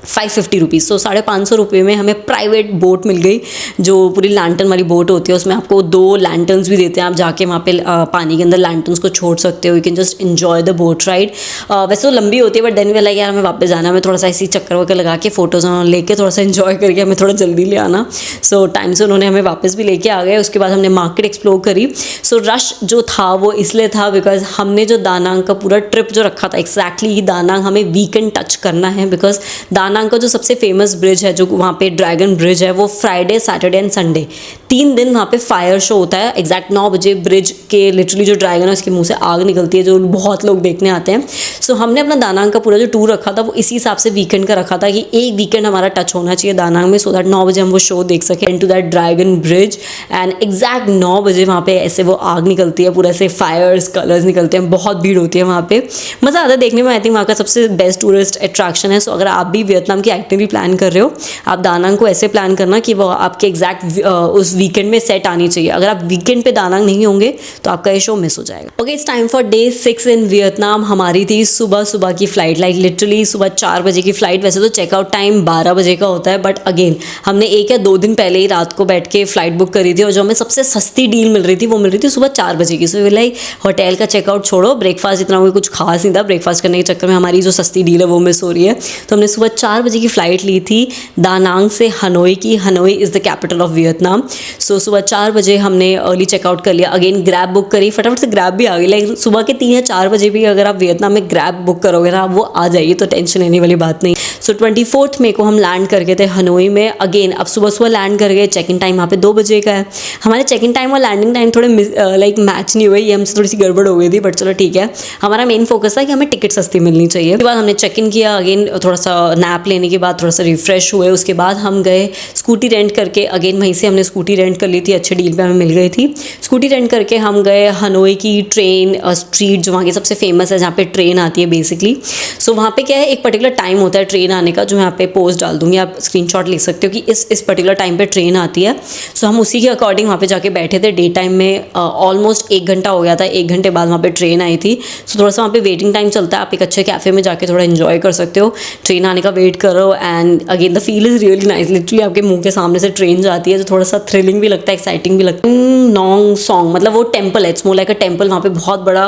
550 rupees. So 550 रुपये में हमें प्राइवेट बोट मिल गई, जो पूरी लैंटर्न वाली बोट होती है। उसमें आपको 2 लैंटर्न्स भी देते हैं, आप जाके वहाँ पे पानी के अंदर लैंटर्न्स को छोड़ सकते हो। You can just enjoy the boat ride. वैसे तो लंबी होती है बट देन वी लाइक यार हमें वापस जाना है, हमें थोड़ा सा ऐसी चक्कर वक्कर लगा के फ़ोटोज़ लेके थोड़ा सा इन्जॉय करके हमें थोड़ा जल्दी ले आना। सो टाइम से उन्होंने हमें वापस भी लेके आ गए। उसके बाद हमने मार्केट एक्सप्लोर करी। सो रश जो था वो इसलिए था बिकॉज हमने जो दानांग का पूरा ट्रिप जो रखा था, एक्जैक्टली दानांग हमें वीकेंड टच करना है बिकॉज दानांग का जो सबसे फेमस ब्रिज है, जो वहाँ पे ड्रैगन ब्रिज है, वो फ्राइडे सैटरडे एंड संडे 3 दिन वहाँ पे फायर शो होता है। एग्जैक्ट 9 बजे ब्रिज के लिटरली जो ड्रैगन है उसके मुंह से आग निकलती है, जो बहुत लोग देखने आते हैं। सो हमने अपना दानांग का पूरा जो टूर रखा था वो इसी हिसाब से वीकेंड का रखा था कि एक वीकेंड हमारा टच होना चाहिए दानांग में, सो दैट 9 बजे हम वो शो देख सकें into that dragon bridge. And exact 9 बजे वहाँ पे ऐसे वो आग निकलती है, पूरा ऐसे फायर्स कलर्स निकलते हैं, बहुत भीड़ होती है वहाँ पे, मज़ा आता है देखने में। आई थिंक वहाँ का सबसे बेस्ट टूरिस्ट अट्रैक्शन है। सो अगर आप भी वियतनाम की आइटनरी प्लान कर रहे हो, आप दानांग को ऐसे प्लान करना कि वो आपके एग्जैक्ट उस वीकेंड में सेट आनी चाहिए। अगर आप वीकेंड पे दानांग नहीं होंगे तो आपका ये शो मिस हो जाएगा। Okay, it's time for day 6 in Vietnam. हमारी थी सुबह की फ्लाइट, लाइक लिटरली सुबह 4 बजे की फ्लाइट। वैसे तो चेकआउट टाइम 12 बजे का होता है, बट अगेन हमने 1 या 2 दिन पहले ही रात को बैठ के फ्लाइट बुक करी थी, और जो हमें सबसे सस्ती डील मिल रही थी वो मिल रही थी सुबह 4 बजे की। सो लाइक होटल का चेकआउट छोड़ो, ब्रेकफास्ट इतना कोई कुछ खास नहीं था, ब्रेकफास्ट करने के चक्कर में हमारी जो सस्ती डील है वो मिस हो रही है। तो हमने सुबह 4 बजे की फ़्लाइट ली थी दानांग से हनोई की। Hanoi is the capital of Vietnam. So सुबह 4 बजे हमने अर्ली चेकआउट कर लिया। अगेन ग्रैब बुक करी, फटाफट से ग्रैब भी आ गई। लाइक सुबह के 3 या 4 बजे भी अगर आप वियतनाम में ग्रैब बुक करोगे ना, वो आ जाएगी, तो टेंशन लेने वाली बात नहीं। सो 24 मई को हम लैंड कर गए थे हनोई में। अगेन अब सुबह सुबह लैंड कर गए, चेक इन टाइम वहाँ पे 2 बजे का है। हमारे चेक इन टाइम और लैंडिंग टाइम थोड़े लाइक मैच नहीं हुए, ये हमसे थोड़ी सी गड़बड़ हो गई थी, बट चलो ठीक है। हमारा मेन फोकस था कि हमें टिकट सस्ती मिलनी चाहिए। उसके बाद हमने चेक इन किया, अगेन थोड़ा सा नैप लेने के बाद थोड़ा सा रिफ्रेश हुए। उसके बाद हम गए स्कूटी रेंट करके, अगेन वहीं से हमने स्कूटी रेंट कर ली थी, अच्छे डील पे हमें मिल गई थी। स्कूटी रेंट करके हम गए हनोई की ट्रेन स्ट्रीट, जो वहाँ की सबसे फेमस है, जहाँ पे ट्रेन आती है बेसिकली। सो वहाँ पे क्या है, एक पर्टिकुलर टाइम होता है ट्रेन आने का, जो मैं यहाँ पे पोस्ट डाल दूँगी, आप स्क्रीनशॉट ले सकते हो कि इस पर्टिकुलर टाइम पे ट्रेन आती है। सो हम उसी के अकॉर्डिंग वहाँ पे जाके बैठे थे। डे टाइम में ऑलमोस्ट 1 घंटा हो गया था, 1 घंटे बाद वहाँ पे ट्रेन आई थी। सो थोड़ा सा वहाँ पे वेटिंग टाइम चलता है, आप एक अच्छे कैफ़े में जाके थोड़ा इन्जॉय कर सकते हो, ट्रेन आने का वेट करो। And again the feel is really nice, literally आपके मुंह के सामने से ट्रेन जाती है, तो थोड़ा सा थ्रिलिंग भी लगता है, एक्साइटिंग भी लगता है। नोंग सॉन्ग मतलब वो टेम्पल है, it's more like a temple. वहाँ पे बहुत बड़ा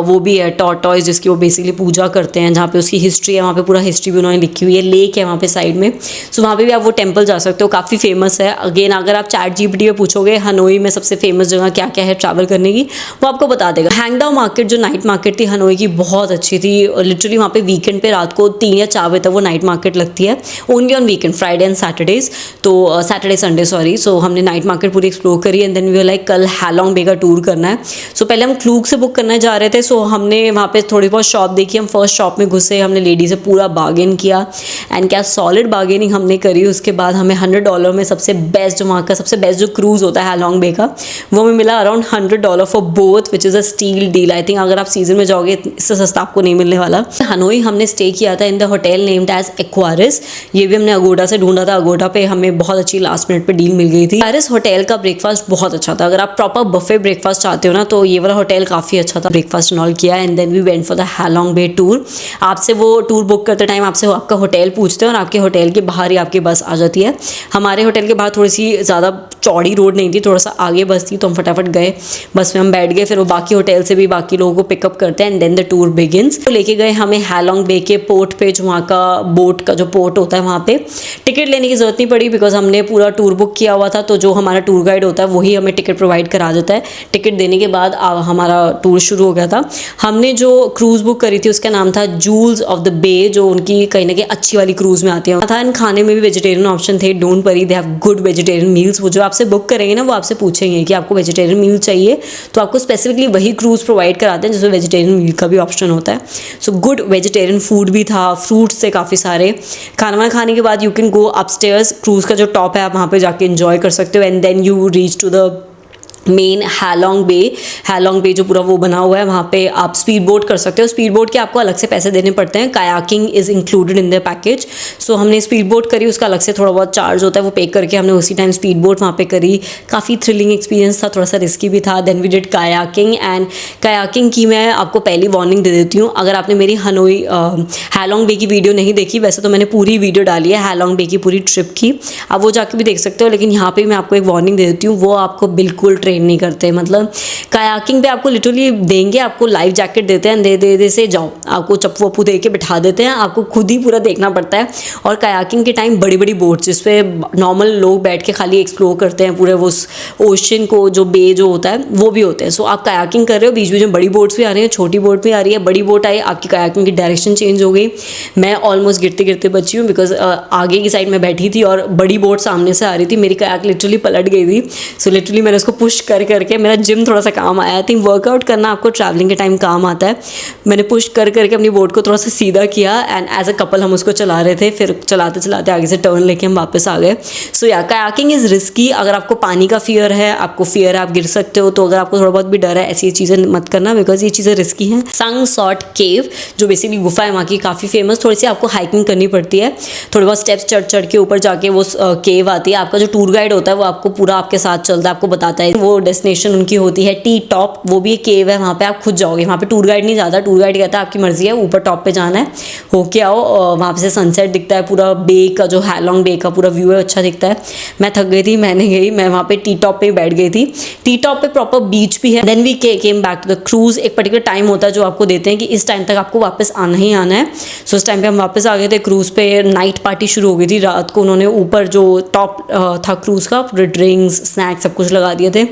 वो भी है टॉर्टॉइस, जिसकी वो बेसिकली पूजा करते हैं, जहाँ पे उसकी हिस्ट्री है, वहाँ पे पूरा हिस्ट्री भी उन्होंने लिखी हुई है। लेक है वहाँ पे साइड में, सो वहाँ पे भी आप वो टेम्पल जा सकते हो, काफ़ी फेमस है। अगेन अगर आप ChatGPT में पूछोगे हनोई में सबसे फेमस जगह क्या क्या है ट्रैवल करने की, वो आपको बता देगा। हैंगडाओ मार्केट जो नाइट मार्केट थी हनोई की, बहुत अच्छी थी। लिटरली वहाँ पे वीकेंड पे रात को 3 या 4 बजे तक वो नाइट मार्केट लगती है, only on weekend, Friday and Saturdays, तो सैटरडे संडे सॉरी। सो हमने नाइट मार्केट पूरी एक्सप्लोर करी and then we were like कल हैलोंग बे का टूर करना है। सो पहले हम क्लूग से बुक करने जा रहे थे, सो हमने वहाँ पे थोड़ी बहुत शॉप देखी। हम फर्स्ट शॉप में घुसे, हमने लेडी से पूरा बार्गेन किया एंड क्या सॉलिड बार्गेनिंग हमने करी। उसके बाद हमें $100 में सबसे बेस्ट, वहाँ का सबसे बेस्ट जो क्रूज़ होता है हैलोंग बे का, वो हमें मिला around $100 for both, which is a steal deal. I think अगर आप सीजन में जाओगे इससे सस्ता आपको नहीं मिलने वाला। हनोई हमने स्टे किया था in the hotel named as Aquarius, ये भी हमने अगोडा से ढूंढा था। अगोडा पे हमें बहुत अच्छी लास्ट मिनट पे डील मिल गई थी। एक्वारिस होटल का ब्रेकफास्ट बहुत अच्छा था, अगर आप प्रॉपर बफे ब्रेकफास्ट चाहते हो ना, तो ये वाला होटल काफ़ी अच्छा था। ब्रेकफास्ट नॉल किया and then we went for the Halong Bay tour. आपसे वो टूर बुक करते टाइम आपसे आपका होटल पूछते हैं और आपके होटल के बाहर ही आपकी बस आ जाती है। हमारे होटल के बाहर थोड़ी सी ज़्यादा चौड़ी रोड नहीं थी, थोड़ा सा आगे बस थी, तो हम फटाफट गए, बस में हम बैठ गए। फिर वो बाकी होटल से भी बाकी लोगों को पिकअप करते हैं and then the tour begins. तो लेके गए हमें हैलोंग बे के पोर्ट पे, जो वहाँ का बोट का जो पोर्ट होता है, वहाँ पे टिकट लेने की ज़रूरत नहीं पड़ी बिकॉज हमने पूरा टूर बुक किया हुआ था। तो जो हमारा टूर गाइड होता है वही हमें टिकट प्रोवाइड करा देता है। टिकट देने के बाद हमारा टूर शुरू हो गया था। हमने जो क्रूज़ बुक करी थी उसका नाम था जूल्स ऑफ द बे, जो उनकी कहीं ना कहीं अच्छी वाली क्रूज़ में आती है था। एंड खाने में भी वेजिटेरियन ऑप्शन थे, don't worry, they have good vegetarian meals. वो जो आपसे बुक करेंगे ना, वो आपसे पूछेंगे कि आपको वेजिटेरियन मील चाहिए, तो आपको स्पेसिफिकली वही क्रूज़ प्रोवाइड कराते हैं जिसमें वेजिटेरियन मील का भी ऑप्शन होता है। सो गुड वेजिटेरियन फूड भी था, फ्रूट्स थे काफ़ी सारे। खाना खाने के बाद you can go upstairs, cruise का जो टॉप है आप वहाँ पे जाके एंजॉय कर सकते हो and then you reach to the main Halong Bay. Halong Bay जो पूरा वो बना हुआ है, वहाँ पे आप स्पीड बोट कर सकते हो। स्पीड बोट के आपको अलग से पैसे देने पड़ते हैं, kayaking is included in the package. So हमने स्पीड बोट करी, उसका अलग से थोड़ा बहुत चार्ज होता है, वो पे करके हमने उसी टाइम स्पीड बोट वहाँ पे करी। काफ़ी थ्रिलिंग एक्सपीरियंस था, थोड़ा सा रिस्की भी था। Then we did kayaking and kayaking की मैं आपको पहली वार्निंग दे देती हूँ, अगर आपने मेरी हनोई हैलोंग बे की वीडियो नहीं देखी, वैसे तो मैंने पूरी वीडियो डाली है हैलोंग बे की पूरी ट्रिप की, आप वो जाके भी देख सकते हो, लेकिन यहाँ पर मैं आपको एक वार्निंग दे देती हूँ, वो आपको बिल्कुल नहीं करते। मतलब कायाकिंग पे आपको लिटरली देंगे, आपको लाइफ जैकेट देते हैं, दे से जाओ, आपको चप्पू वप्पू दे के बिठा देते हैं, आपको खुद ही पूरा देखना पड़ता है। और कायाकिंग के टाइम बड़ी बड़ी बोट्स जिसपे नॉर्मल लोग बैठ के खाली एक्सप्लोर करते हैं पूरे वो ओशन को, जो बे जो होता है वो भी होते हैं। सो आप कायाकिंग कर रहे हो, बीच बीच में बड़ी बोट्स भी आ रही हैं, छोटी बोट भी आ रही है। बड़ी बोट आई, आपकी कायाकिंग की डायरेक्शन चेंज हो गई, मैं ऑलमोस्ट गिरते गिरते बची हूँ बिकॉज आगे की साइड में बैठी थी और बड़ी बोट सामने से आ रही थी, मेरी कायाक लिटरली पलट गई थी। सो लिटरली मैंने उसको पुश करके मेरा जिम थोड़ा सा काम आया। आई थिंक वर्कआउट करना आपको ट्रैवलिंग के टाइम काम आता है। मैंने पुश करके अपनी बोट को थोड़ा सा सीधा किया एंड एज अ कपल हम उसको चला रहे थे। फिर चलाते चलाते आगे से टर्न लेके हम वापस आ गए। सो या कायाकिंग इज़ रिस्की, अगर आपको पानी का फियर है, आपको फियर है आप गिर सकते हो, तो अगर आपको थोड़ा बहुत भी डर है ऐसी चीज़ें मत करना बिकॉज ये चीज़ें रिस्की हैं। संग सॉट केव जो बेसिकली गुफा है वहाँ की, काफ़ी फेमस, थोड़ी सी आपको हाइकिंग करनी पड़ती है, थोड़े बहुत स्टेप्स चढ़ के ऊपर जाके वो केव आती है। आपका जो टूर गाइड होता है वो आपको पूरा आपके साथ चलता है, आपको बताता है। वो डेस्टिनेशन उनकी होती है टी टॉप, वो भी एक केव है, वहाँ पे आप खुद जाओगे, वहाँ पे टूर गाइड नहीं जाता, टूर गाइड कहता है आपकी मर्जी है, ऊपर टॉप पे जाना है, होके आओ। वहाँ से सनसेट दिखता है, पूरा बे का जो हैलोंग बे का पूरा व्यू है अच्छा दिखता है। मैं थक गई थी, मैं वहाँ पे टी टॉप पे बैठ गई थी। टी टॉप पे प्रॉपर बीच भी है। Then we came back to the cruise. एक पर्टिकुलर टाइम होता है जो आपको देते हैं कि इस टाइम तक आपको वापस आना ही आना है। सो इस टाइम पे हम वापस आ गए थे। क्रूज पे नाइट पार्टी शुरू हो गई थी रात को, उन्होंने ऊपर जो टॉप था क्रूज का पूरे ड्रिंक्स स्नैक्स सब कुछ लगा दिए थे।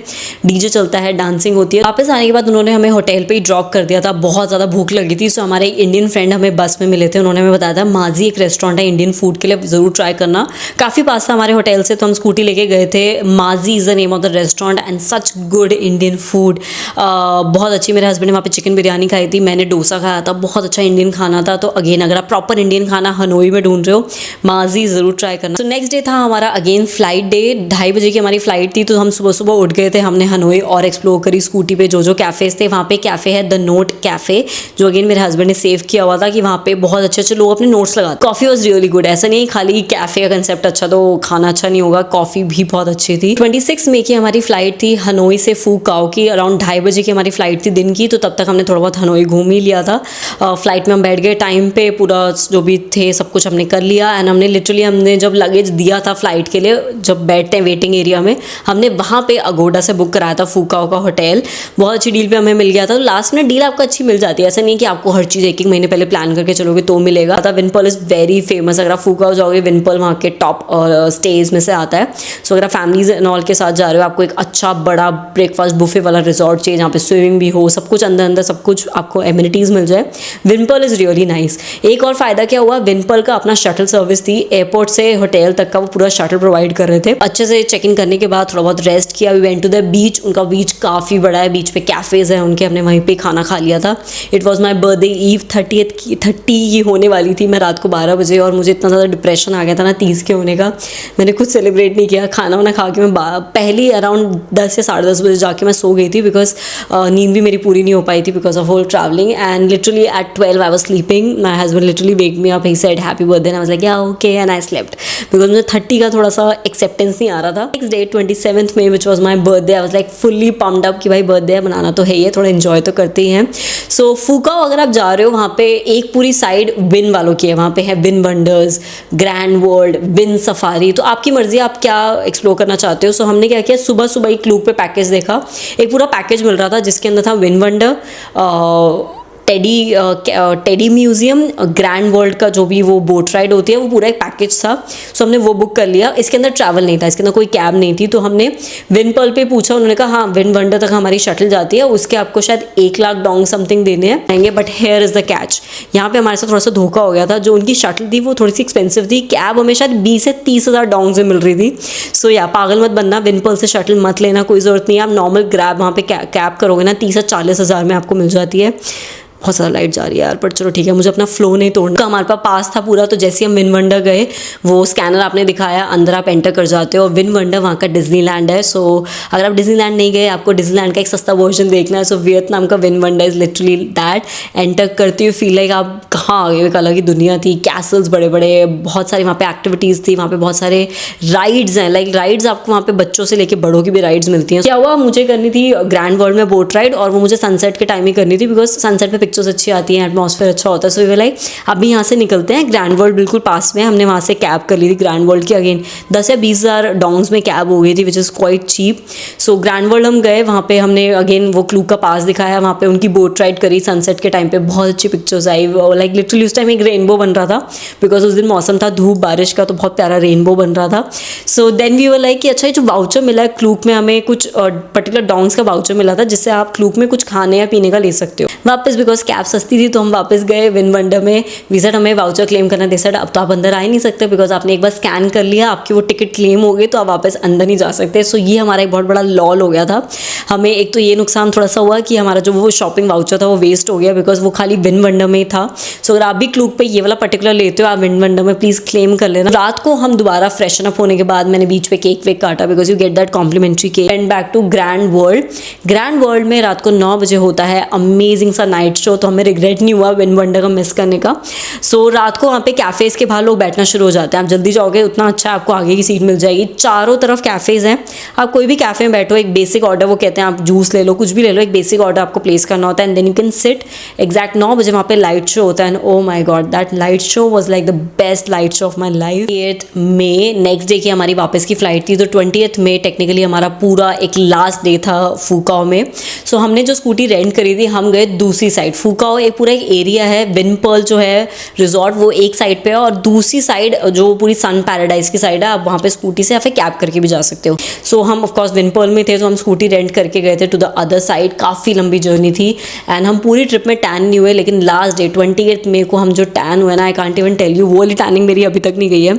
डीजे चलता है, डांसिंग होती है। वापस आने के बाद उन्होंने हमें होटल पे ही ड्रॉप कर दिया था, बहुत ज़्यादा भूख लगी थी। सो हमारे इंडियन फ्रेंड हमें बस में मिले थे, उन्होंने हमें बताया था माजी एक रेस्टोरेंट है इंडियन फूड के लिए, ज़रूर ट्राई करना। काफ़ी पास था हमारे होटल से, तो हम स्कूटी लेके गए थे। माजी is the name of the restaurant and such good Indian food, बहुत अच्छी। मेरे हस्बैंड ने वहाँ पे चिकन बिरयानी खाई थी, मैंने डोसा खाया था, बहुत अच्छा इंडियन खाना था। तो अगेन अगर आप प्रॉपर इंडियन खाना हनोई में ढूंढ रहे हो, माजी ज़रूर ट्राई करना। तो नेक्स्ट डे था हमारा अगेन फ्लाइट डे, 2:30 बजे की हमारी फ्लाइट थी। तो हम सुबह सुबह उठ गए थे, हमने हनोई और एक्सप्लोर करी स्कूटी पे जो कैफ़ेज़ थे। वहाँ पे कैफ़े है द नोट कैफ़े, जो अगेन मेरे हस्बैंड ने सेव किया हुआ था कि वहाँ पे बहुत अच्छे अच्छे लोग अपने नोट्स लगाते। कॉफ़ी वॉज रियली गुड, ऐसा नहीं खाली कैफ़े का कंसेप्ट अच्छा तो खाना अच्छा नहीं होगा, कॉफ़ी भी बहुत अच्छी थी। 26 मई की हमारी फ्लाइट थी हनोई से फूकाओ की, अराउंड 2:30 बजे की हमारी फ्लाइट थी दिन की। तो तब तक हमने थोड़ा बहुत हनोई घूम ही लिया था। फ्लाइट में हम बैठ गए टाइम पे, पूरा जो भी थे सब कुछ हमने कर लिया। एंड हमने जब लगेज दिया था फ्लाइट के लिए, जब बैठते हैं वेटिंग एरिया में, हमने वहाँ पे अगोडा से बुक कराया था फूकाओ का होटल। बहुत अच्छी डील पे हमें मिल गया था। तो लास्ट में डील आपको अच्छी मिल जाती है, ऐसा नहीं कि आपको हर चीज़ एक महीने पहले प्लान करके चलोगे तो मिलेगा। विनपर्ल इज़ वेरी फेमस, अगर आप फूकाओ जाओगे विनपर्ल वहाँ के टॉप स्टेज में से आता है। सो अगर आप फैमिलीज एंड ऑल के साथ जा रहे हो, आपको एक अच्छा बड़ा ब्रेकफास्ट बुफे वाला रिजॉर्ट चाहिए जहाँ पे स्विमिंग भी हो, सब कुछ अंदर सब कुछ आपको एमिनिटीज़ मिल जाए। विनपर्ल इज़ रियली नाइस। एक और फ़ायदा क्या हुआ, विनपर्ल का अपना शटल सर्विस थी, एयरपोर्ट से होटल तक का वो पूरा शटल प्रोवाइड कर रहे थे। अच्छे से चेक इन करने के बाद थोड़ा बहुत रेस्ट किया, we went to the beach. उनका बीच काफ़ी बड़ा है, बीच पे कैफ़ेज़ है उनके, हमने वहीं पे खाना खा लिया था। It was my birthday eve, 30 की होने वाली थी मैं रात को 12 बजे, और मुझे इतना ज़्यादा डिप्रेशन आ गया था ना 30 के होने का, मैंने कुछ सेलिब्रेट नहीं किया। खाना वाना खा के मैं पहली अराउंड 10 या 10:30 बजे जाके मैं सो गई थी, बिकॉज नींद भी मेरी पूरी नहीं हो पाई थी because of whole travelling. And literally at 12 I was sleeping, my husband literally wake me up, he said happy birthday, and I was like yeah okay, and I slept because मुझे 30 का थोड़ा सा एक्सेप्टेंस नहीं आ रहा था। Next day 27 May which was my birthday, I was like fully pumped up कि भाई बर्थडे है, बनाना तो है ही है, थोड़ा इन्जॉय तो करते ही हैं। सो फूकाओ अगर आप जा रहे हो, वहाँ पे एक पूरी साइड विन वालों की है, वहाँ पे है win wonders, grand world, win safari, तो आपकी मर्जी आप क्या एक्सप्लोर करना चाहते हो। सो हमने क्या किया, सुबह सुबह एक क्लूब पे पैकेज देखा, एक पूरा पैकेज मिल रहा था जिसके अंदर था win wonder, teddy museum, grand world का जो भी वो बोट राइड होती है, वो पूरा एक पैकेज था। सो हमने वो बुक कर लिया। इसके अंदर ट्रैवल नहीं था, इसके अंदर कोई कैब नहीं थी। तो हमने विनपर्ल पे पूछा, उन्होंने कहा हाँ विन वंडर तक हमारी शटल जाती है, उसके आपको शायद 1 लाख डोंग समथिंग देने हैं, but here is the catch. यहाँ पे हमारे साथ थोड़ा सा धोखा हो गया था, जो उनकी शटल थी वो थोड़ी सी एक्सपेंसिव थी, कैब हमें शायद 20 से 30 हज़ार डोंग से मिल रही थी। सो या पागल मत बनना, विनपर्ल से शटल मत लेना, कोई ज़रूरत नहीं है। आप नॉर्मल ग्रैब वहाँ पे कैब करोगे ना 30 से 40 हज़ार में आपको मिल जाती है। बहुत ज़्यादा लाइट जा रही है यार, पर चलो ठीक है, मुझे अपना फ्लो नहीं तोड़ना। हमारे पास था पूरा, तो जैसे हम विन वंडर गए, वो स्कैनर आपने दिखाया, अंदर आप एंटर कर जाते हो। विन वंडर वहाँ का डिज्नीलैंड है। सो अगर आप डिज्नीलैंड नहीं गए, आपको डिज्नीलैंड का एक सस्ता वर्जन देखना है, सो वियतनाम का win wonder is literally that. Enter करते हुए फील लाइक आप कहाँ आ गए, एक अलग ही दुनिया थी, कैसल्स बड़े बड़े, बहुत सारी वहाँ पे एक्टिविटीज़ थी, वहाँ पे बहुत सारे राइड्स हैं, लाइक राइड्स आपको वहाँ पे बच्चों से लेके बड़ों की भी राइड्स मिलती हैं। क्या हुआ, मुझे करनी थी ग्रैंड वर्ल्ड में बोट राइड, और वो मुझे सनसेट के टाइम ही करनी थी, बिकॉज सनसेट पे पिक्चर्स अच्छी आती हैं, एटमॉस्फेयर अच्छा होता है। सो वी लाइक अभी यहाँ से निकलते हैं, ग्रैंड वर्ल्ड बिल्कुल पास में, हमने वहाँ से कैब कर ली थी ग्रैंड वर्ल्ड की। अगेन 10 या 20 हज़ार डोंग्स में कैब हो गई थी, which is quite cheap. So grand world हम गए, वहाँ पे हमने अगेन वो क्लू का पास दिखाया, वहाँ पे उनकी बोट राइड करी सनसेट के टाइम पे, बहुत अच्छी पिक्चर्स आई। लाइक लिटरली उस टाइम एक रेनबो बन रहा था, बिकॉज उस दिन मौसम था धूप बारिश का, तो बहुत प्यारा रेनबो बन रहा था। So then we were like कि अच्छा ये जो वाउचर मिला है क्लूक में, हमें कुछ पर्टिकुलर डोंग्स का वाउचर मिला था, जिससे आप क्लूक में कुछ खाने या पीने का ले सकते हो वापस, बिकॉज कैब सस्ती थी। तो हम वापस गए विन वंडर में, विजिट हमें वाउचर क्लेम करना दे सर, अब तो आप अंदर आ ही नहीं सकते, बिकॉज आपने एक बार स्कैन कर लिया, आपकी वो टिकट क्लेम हो गई, तो आप वापस अंदर नहीं जा सकते। सो ये हमारा एक बहुत बड़ा लॉल हो गया था हमें। एक तो ये नुकसान थोड़ा सा हुआ कि हमारा जो वो शॉपिंग वाउचर था वो वेस्ट हो गया, बिकॉज वो खाली विन वंडर में था। सो अगर आप भी क्लूक पे ये वाला पर्टिकुलर लेते हो, आप विन वंडर में प्लीज़ क्लेम कर लेना। रात को हम दोबारा फ्रेशन अप होने के बाद मैंने बीच पे केक वेक काटा, because you get that complimentary cake. And back to grand world. Grand world में रात को 9 बजे होता है अमेजिंग सा नाइट शो, तो हमें रिग्रेट नहीं हुआ विन वंडर का मिस करने का। सो रात को वहाँ पे कैफ़ेज़ के बाहर लोग बैठना शुरू हो जाते हैं, आप जल्दी जाओगे उतना अच्छा आपको आगे की सीट मिल जाएगी। चारों तरफ कैफ़ेज़ हैं, आप कोई भी कैफ़े में बैठो, एक बेसिक ऑर्डर, वो कहते हैं आप जूस ले लो, कुछ भी ले लो, एक बेसिक ऑर्डर आपको प्लेस करना होता है, and then you can sit. Exact 9 बजे वहाँ पे लाइट शो होता है, and oh my god that light show was like the best light show of my life. 8 May next day की हमारी वापस की फ्लाइट थी, तो 20 मई टेक्निकली हमारा पूरा एक लास्ट डे था फूकाओ में। सो हमने जो स्कूटी रेंट करी थी, हम गए दूसरी साइड फूकाओ एक पूरा एक एरिया है, विनपर्ल जो है रिजॉर्ट वो एक साइड पे है और दूसरी साइड जो पूरी सन पैराडाइज की साइड है, आप वहाँ पे स्कूटी से या फिर कैब करके भी जा सकते हो। सो हम ऑफकोर्स विनपर्ल में थे तो हम स्कूटी रेंट करके गए थे टू द अदर साइड। काफ़ी लंबी जर्नी थी एंड हम पूरी ट्रिप में टैन नहीं हुए, लेकिन लास्ट डे 28 मई को हम जो टैन हुए ना, I can't even tell you, वो वाली टैनिंग मेरी अभी तक नहीं गई है।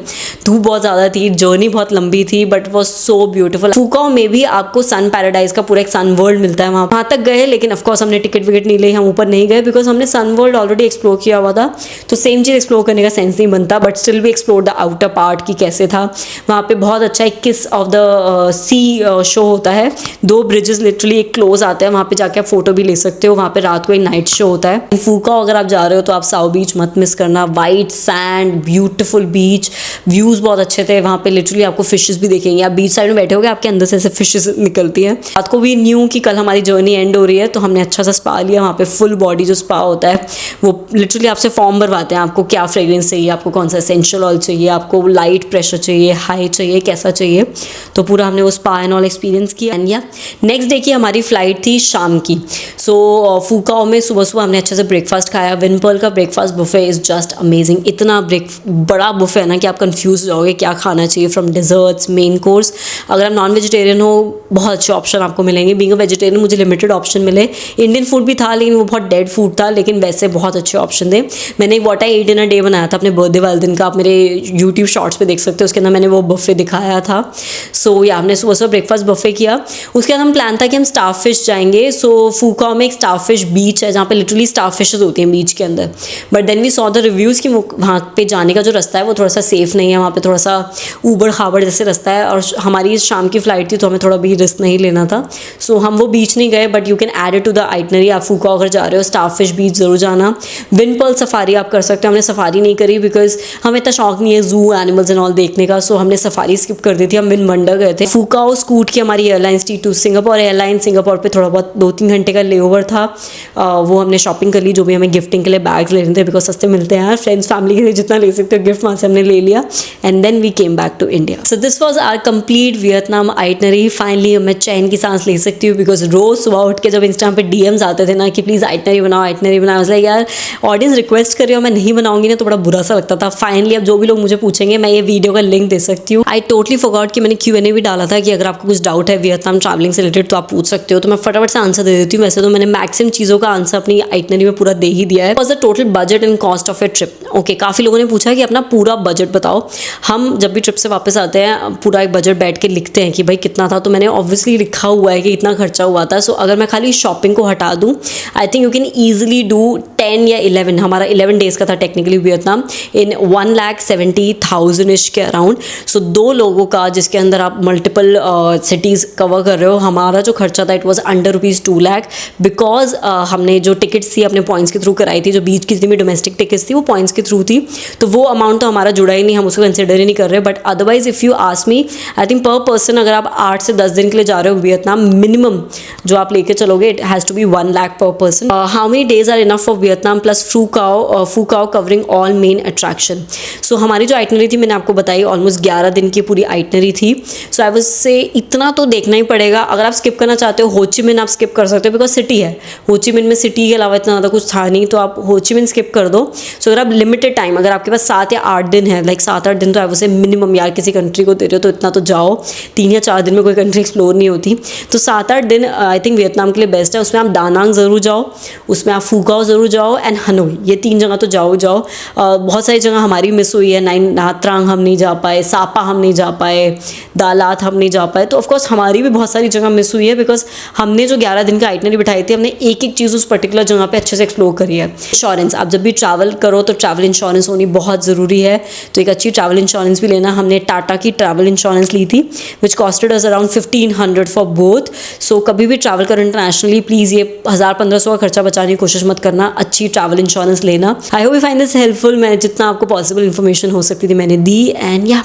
धूप बहुत ज़्यादा थी, जर्नी बहुत लंबी थी, बट वॉज सो ब्यूटीफुल। फूकाओ में भी आपको सन पैराडाइज का पूरा एक सन वर्ल्ड मिलता है, वहाँ तक गए, लेकिन ऑफकोर्स हमने टिकट विकेट नहीं ली, हम ऊपर नहीं गए बिकॉज हमने सन वर्ल्ड ऑलरेडी एक्सप्लोर किया हुआ था, तो सेम चीज़ एक्सप्लोर करने का सेंस नहीं बनता। बट स्टिल भी एक्सप्लोर द आउटर पार्ट की कैसे था वहाँ पे। बहुत अच्छा एक किस ऑफ द सी शो होता है, 2 ब्रिजेस लिटरली एक क्लोज आते हैं, वहाँ पे जाके आप फोटो भी ले सकते हो। वहाँ पे रात को एक नाइट शो होता है। फूकाओ अगर आप जा रहे हो तो आप साओ बीच मत मिस करना, वाइट सैंड, ब्यूटीफुल बीच, व्यूज़ बहुत अच्छे थे वहाँ पे। लिटरली आपको फिशेस भी देखेंगे, आप बीच साइड में बैठे होगे, आपके अंदर से ऐसे फिशेस निकलती हैं। रात को भी न्यू कि कल हमारी जर्नी एंड हो रही है, तो हमने अच्छा सा स्पा लिया। वहाँ पे फुल बॉडी जो स्पा होता है वो लिटरली आपसे फॉर्म भरवाते हैं, आपको क्या फ्रेग्रेंस चाहिए, आपको कौन सा एसेंशियल ऑयल चाहिए, आपको लाइट प्रेशर चाहिए, हाई चाहिए, कैसा चाहिए, तो पूरा हमने वो स्पा एंड ऑल एक्सपीरियंस किया। एंड या नेक्स्ट डे की हमारी फ्लाइट थी शाम की। सो फूकाओ में सुबह सुबह हमने अच्छे से ब्रेकफास्ट खाया। विनपर्ल का breakfast buffet is just amazing. इतना बड़ा बुफे है ना कि आप कंफ्यूज हो जाओगे क्या खाना चाहिए, फ्रॉम डिजर्ट्स, मेन कोर्स। अगर आप नॉन वेजिटेरियन हो बहुत अच्छे ऑप्शन आपको मिलेंगे। बीइंग अ वेजिटेरियन मुझे लिमिटेड ऑप्शन मिले। इंडियन फूड भी था लेकिन वो बहुत डेड फूड था, लेकिन वैसे बहुत अच्छे ऑप्शन थे। मैंने एक what I eat in a day बनाया था अपने बर्थडे वाले दिन का, आप मेरे यूट्यूब शॉर्ट्स पे देख सकते हो, उसके अंदर मैंने वो बफे दिखाया था। सो या हमने सुबह सुबह ब्रेकफास्ट बफे किया। उसके बाद हम प्लान था कि हम स्टार फिश जाएंगे। सो फूकाओ में एक स्टार फिश बीच है जहाँ पे लिटरली स्टार फिशेज होती हैं बीच के अंदर। But then we saw the reviews कि वहाँ पे जाने का जो रास्ता है वो थोड़ा सा सेफ नहीं है, वहाँ पे थोड़ा सा ऊबड़ खाबड़ जैसे रास्ता है, और हमारी शाम की फ्लाइट थी तो हमें थोड़ा भी रिस्क नहीं लेना था। सो हम वो बीच नहीं गए, but you can add it to the itinerary. आप फूकाओ अगर जा रहे हो स्टार फिश बीच ज़रूर जाना। विनपर्ल सफारी आप कर सकते हो, हमने सफारी नहीं करी बिकॉज हमें इतना शौक नहीं है जू एनिमल्स एंड ऑल देखने का, सो हमने सफारी स्किप कर दी थी। हम विनमंडर गए थे। फूकाओ स्कूट की हमारी एयरलाइंस थी टू सिंगापुर एयरलाइंस। सिंगापुर पे थोड़ा बहुत 2-3 घंटे का लेओवर था, वो हमने शॉपिंग कर ली, जो भी हमें गिफ्टिंग के लिए बैग्स लेने थे बिकॉज सस्ते मिलते हैं यार, फ्रेंड्स फैमिली के लिए जितना ले सकते हो गिफ्ट वहाँ से हमने ले लिया। And then we came back to India. So this was our complete Vietnam itinerary. Finally मैं चैन की सांस ले सकती हूँ बिकॉज रोज सुबह उठ के जब इंस्टाग्राम पे डीएम्स आते थे ना कि प्लीज़ आइटनरी बनाओ, आइटनरी बनाओ, लाइक यार ऑडियंस रिक्वेस्ट कर रही हो, मैं नहीं बनाऊंगी ना तो बड़ा बुरा सा लगता था। फाइनली अब जो भी लोग मुझे पूछेंगे मैं ये वीडियो का लिंक दे सकती हूँ। आई टोटली फॉरगॉट कि मैंने Q&A भी डाला था कि अगर आपको कुछ डाउट है वियतनाम ट्रैवलिंग से रिलेटेड तो आप पूछ सकते हो, तो मैं फटाफट से आंसर दे देती हूँ। वैसे तो मैंने मैक्सिमम चीज़ों का आंसर अपनी आइटनरी में पूरा दे ही दिया है। Was the total budget and cost of A trip. Okay, काफ़ी लोगों ने पूछा कि अपना पूरा बजट बताओ। हम जब भी ट्रिप से वापस आते हैं पूरा एक बजट बैठ के लिखते हैं कि भाई कितना था, तो मैंने ऑब्वियसली लिखा हुआ है कि इतना खर्चा हुआ था। सो अगर मैं खाली शॉपिंग को हटा दूँ, I think you can easily do 10 या 11, हमारा 11 डेज़ का था टेक्निकली वियतनाम, इन 1,70,000 इश के अराउंड। सो 2 लोगों का जिसके अंदर आप मल्टीपल सिटीज़ कवर कर रहे हो, हमारा जो खर्चा था it was under ₹2 lakh because हमने जो टिकट्स थी अपने पॉइंट्स के थ्रू कराई थी। जो बीच की जितनी भी डोमेस्टिक टिकट्स थी वो पॉइंट्स के थ्रू थी, तो वो अमाउंट तो हमारा जुड़ा ही नहीं, हम उसको कंसिडर ही नहीं कर रहे। But otherwise if you ask me, I think पर पर्सन अगर आप 8 से 10 दिन के लिए जा रहे हो वियतनाम, मिनिमम जो आप लेके चलोगे it has to be 1 lakh per person. How many days are enough for Vietnam plus Phu Quoc covering all main attractions. So हमारी जो आइटनरी थी मैंने आपको बताई, ऑलमोस्ट 11 दिन की पूरी आइटनरी थी। सो आई वाज से इतना तो देखना ही पड़ेगा। अगर आप स्किप करना चाहते हो होचिमिन आप स्किप कर सकते हो बिकॉज सिटी है। होचिमिन में सिटी के अलावा इतना ज़्यादा कुछ था नहीं, तो आप होचिमिन स्किप कर दो। सो अगर आप लिमिटेड टाइम, अगर आपके पास 7 या 8 दिन है, लाइक 7-8 दिन तो आई वाज से मिनिमम यार किसी कंट्री को दे रहे हो तो इतना तो जाओ। 3 या 4 दिन में कोई कंट्री एक्सप्लोर नहीं होती, तो 7-8 दिन आई थिंक वियतनाम के लिए बेस्ट है। उसमें आप दानांग ज़रूर जाओ, उसमें आप फूकाओ ज़रूर जाओ एंड हनोई, ये 3 जगह तो जाओ। बहुत सारी जगह हमारी मिस हुई है, नाथ ट्रांग हम नहीं जा पाए, सापा हम नहीं जा पाए, दालात हम नहीं जा पाए, तो ऑफकोर्स हमारी भी बहुत सारी जगह मिस हुई है बिकॉज हमने जो 11 दिन का आइटनरी बिठाई थी हमने एक एक चीज़ उस पर्टिकुलर जगह पे अच्छे से एक्सप्लोर करी है। इंश्योरेंस, आप जब भी ट्रैवल करो तो ट्रैवल इंश्योरेंस होनी बहुत ज़रूरी है, तो एक अच्छी ट्रैवल इंश्योरेंस भी लेना। हमने टाटा की ट्रैवल इंश्योरेंस ली थी which costed us around 1500 for both. सो कभी भी ट्रैवल करो इंटरनेशनली प्लीज़ ये 1000-1500 का खर्चा बचाने की कोशिश मत करना, अच्छी ट्रैवल इंश्योरेंस लेना। I hope you find this helpful. मैं जितना आपको पॉसिबल इन्फॉर्मेशन हो सकती थी मैंने दी, एंड या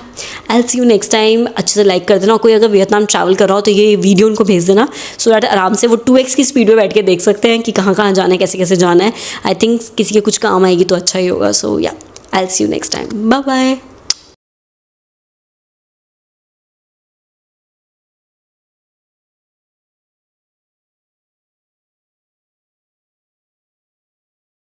I will see you next time. अच्छे से लाइक कर देना, कोई अगर वियतनाम ट्रैवल कर रहा हो तो ये वीडियो उनको भेज देना सो दैट आराम से वो 2x की स्पीड में बैठ के देख सकते हैं कि कहाँ कहाँ जाना है, कैसे कैसे जाना है। आई थिंक किसी के कुछ काम आएगी तो अच्छा ही होगा। So yeah I will see you next time, bye bye.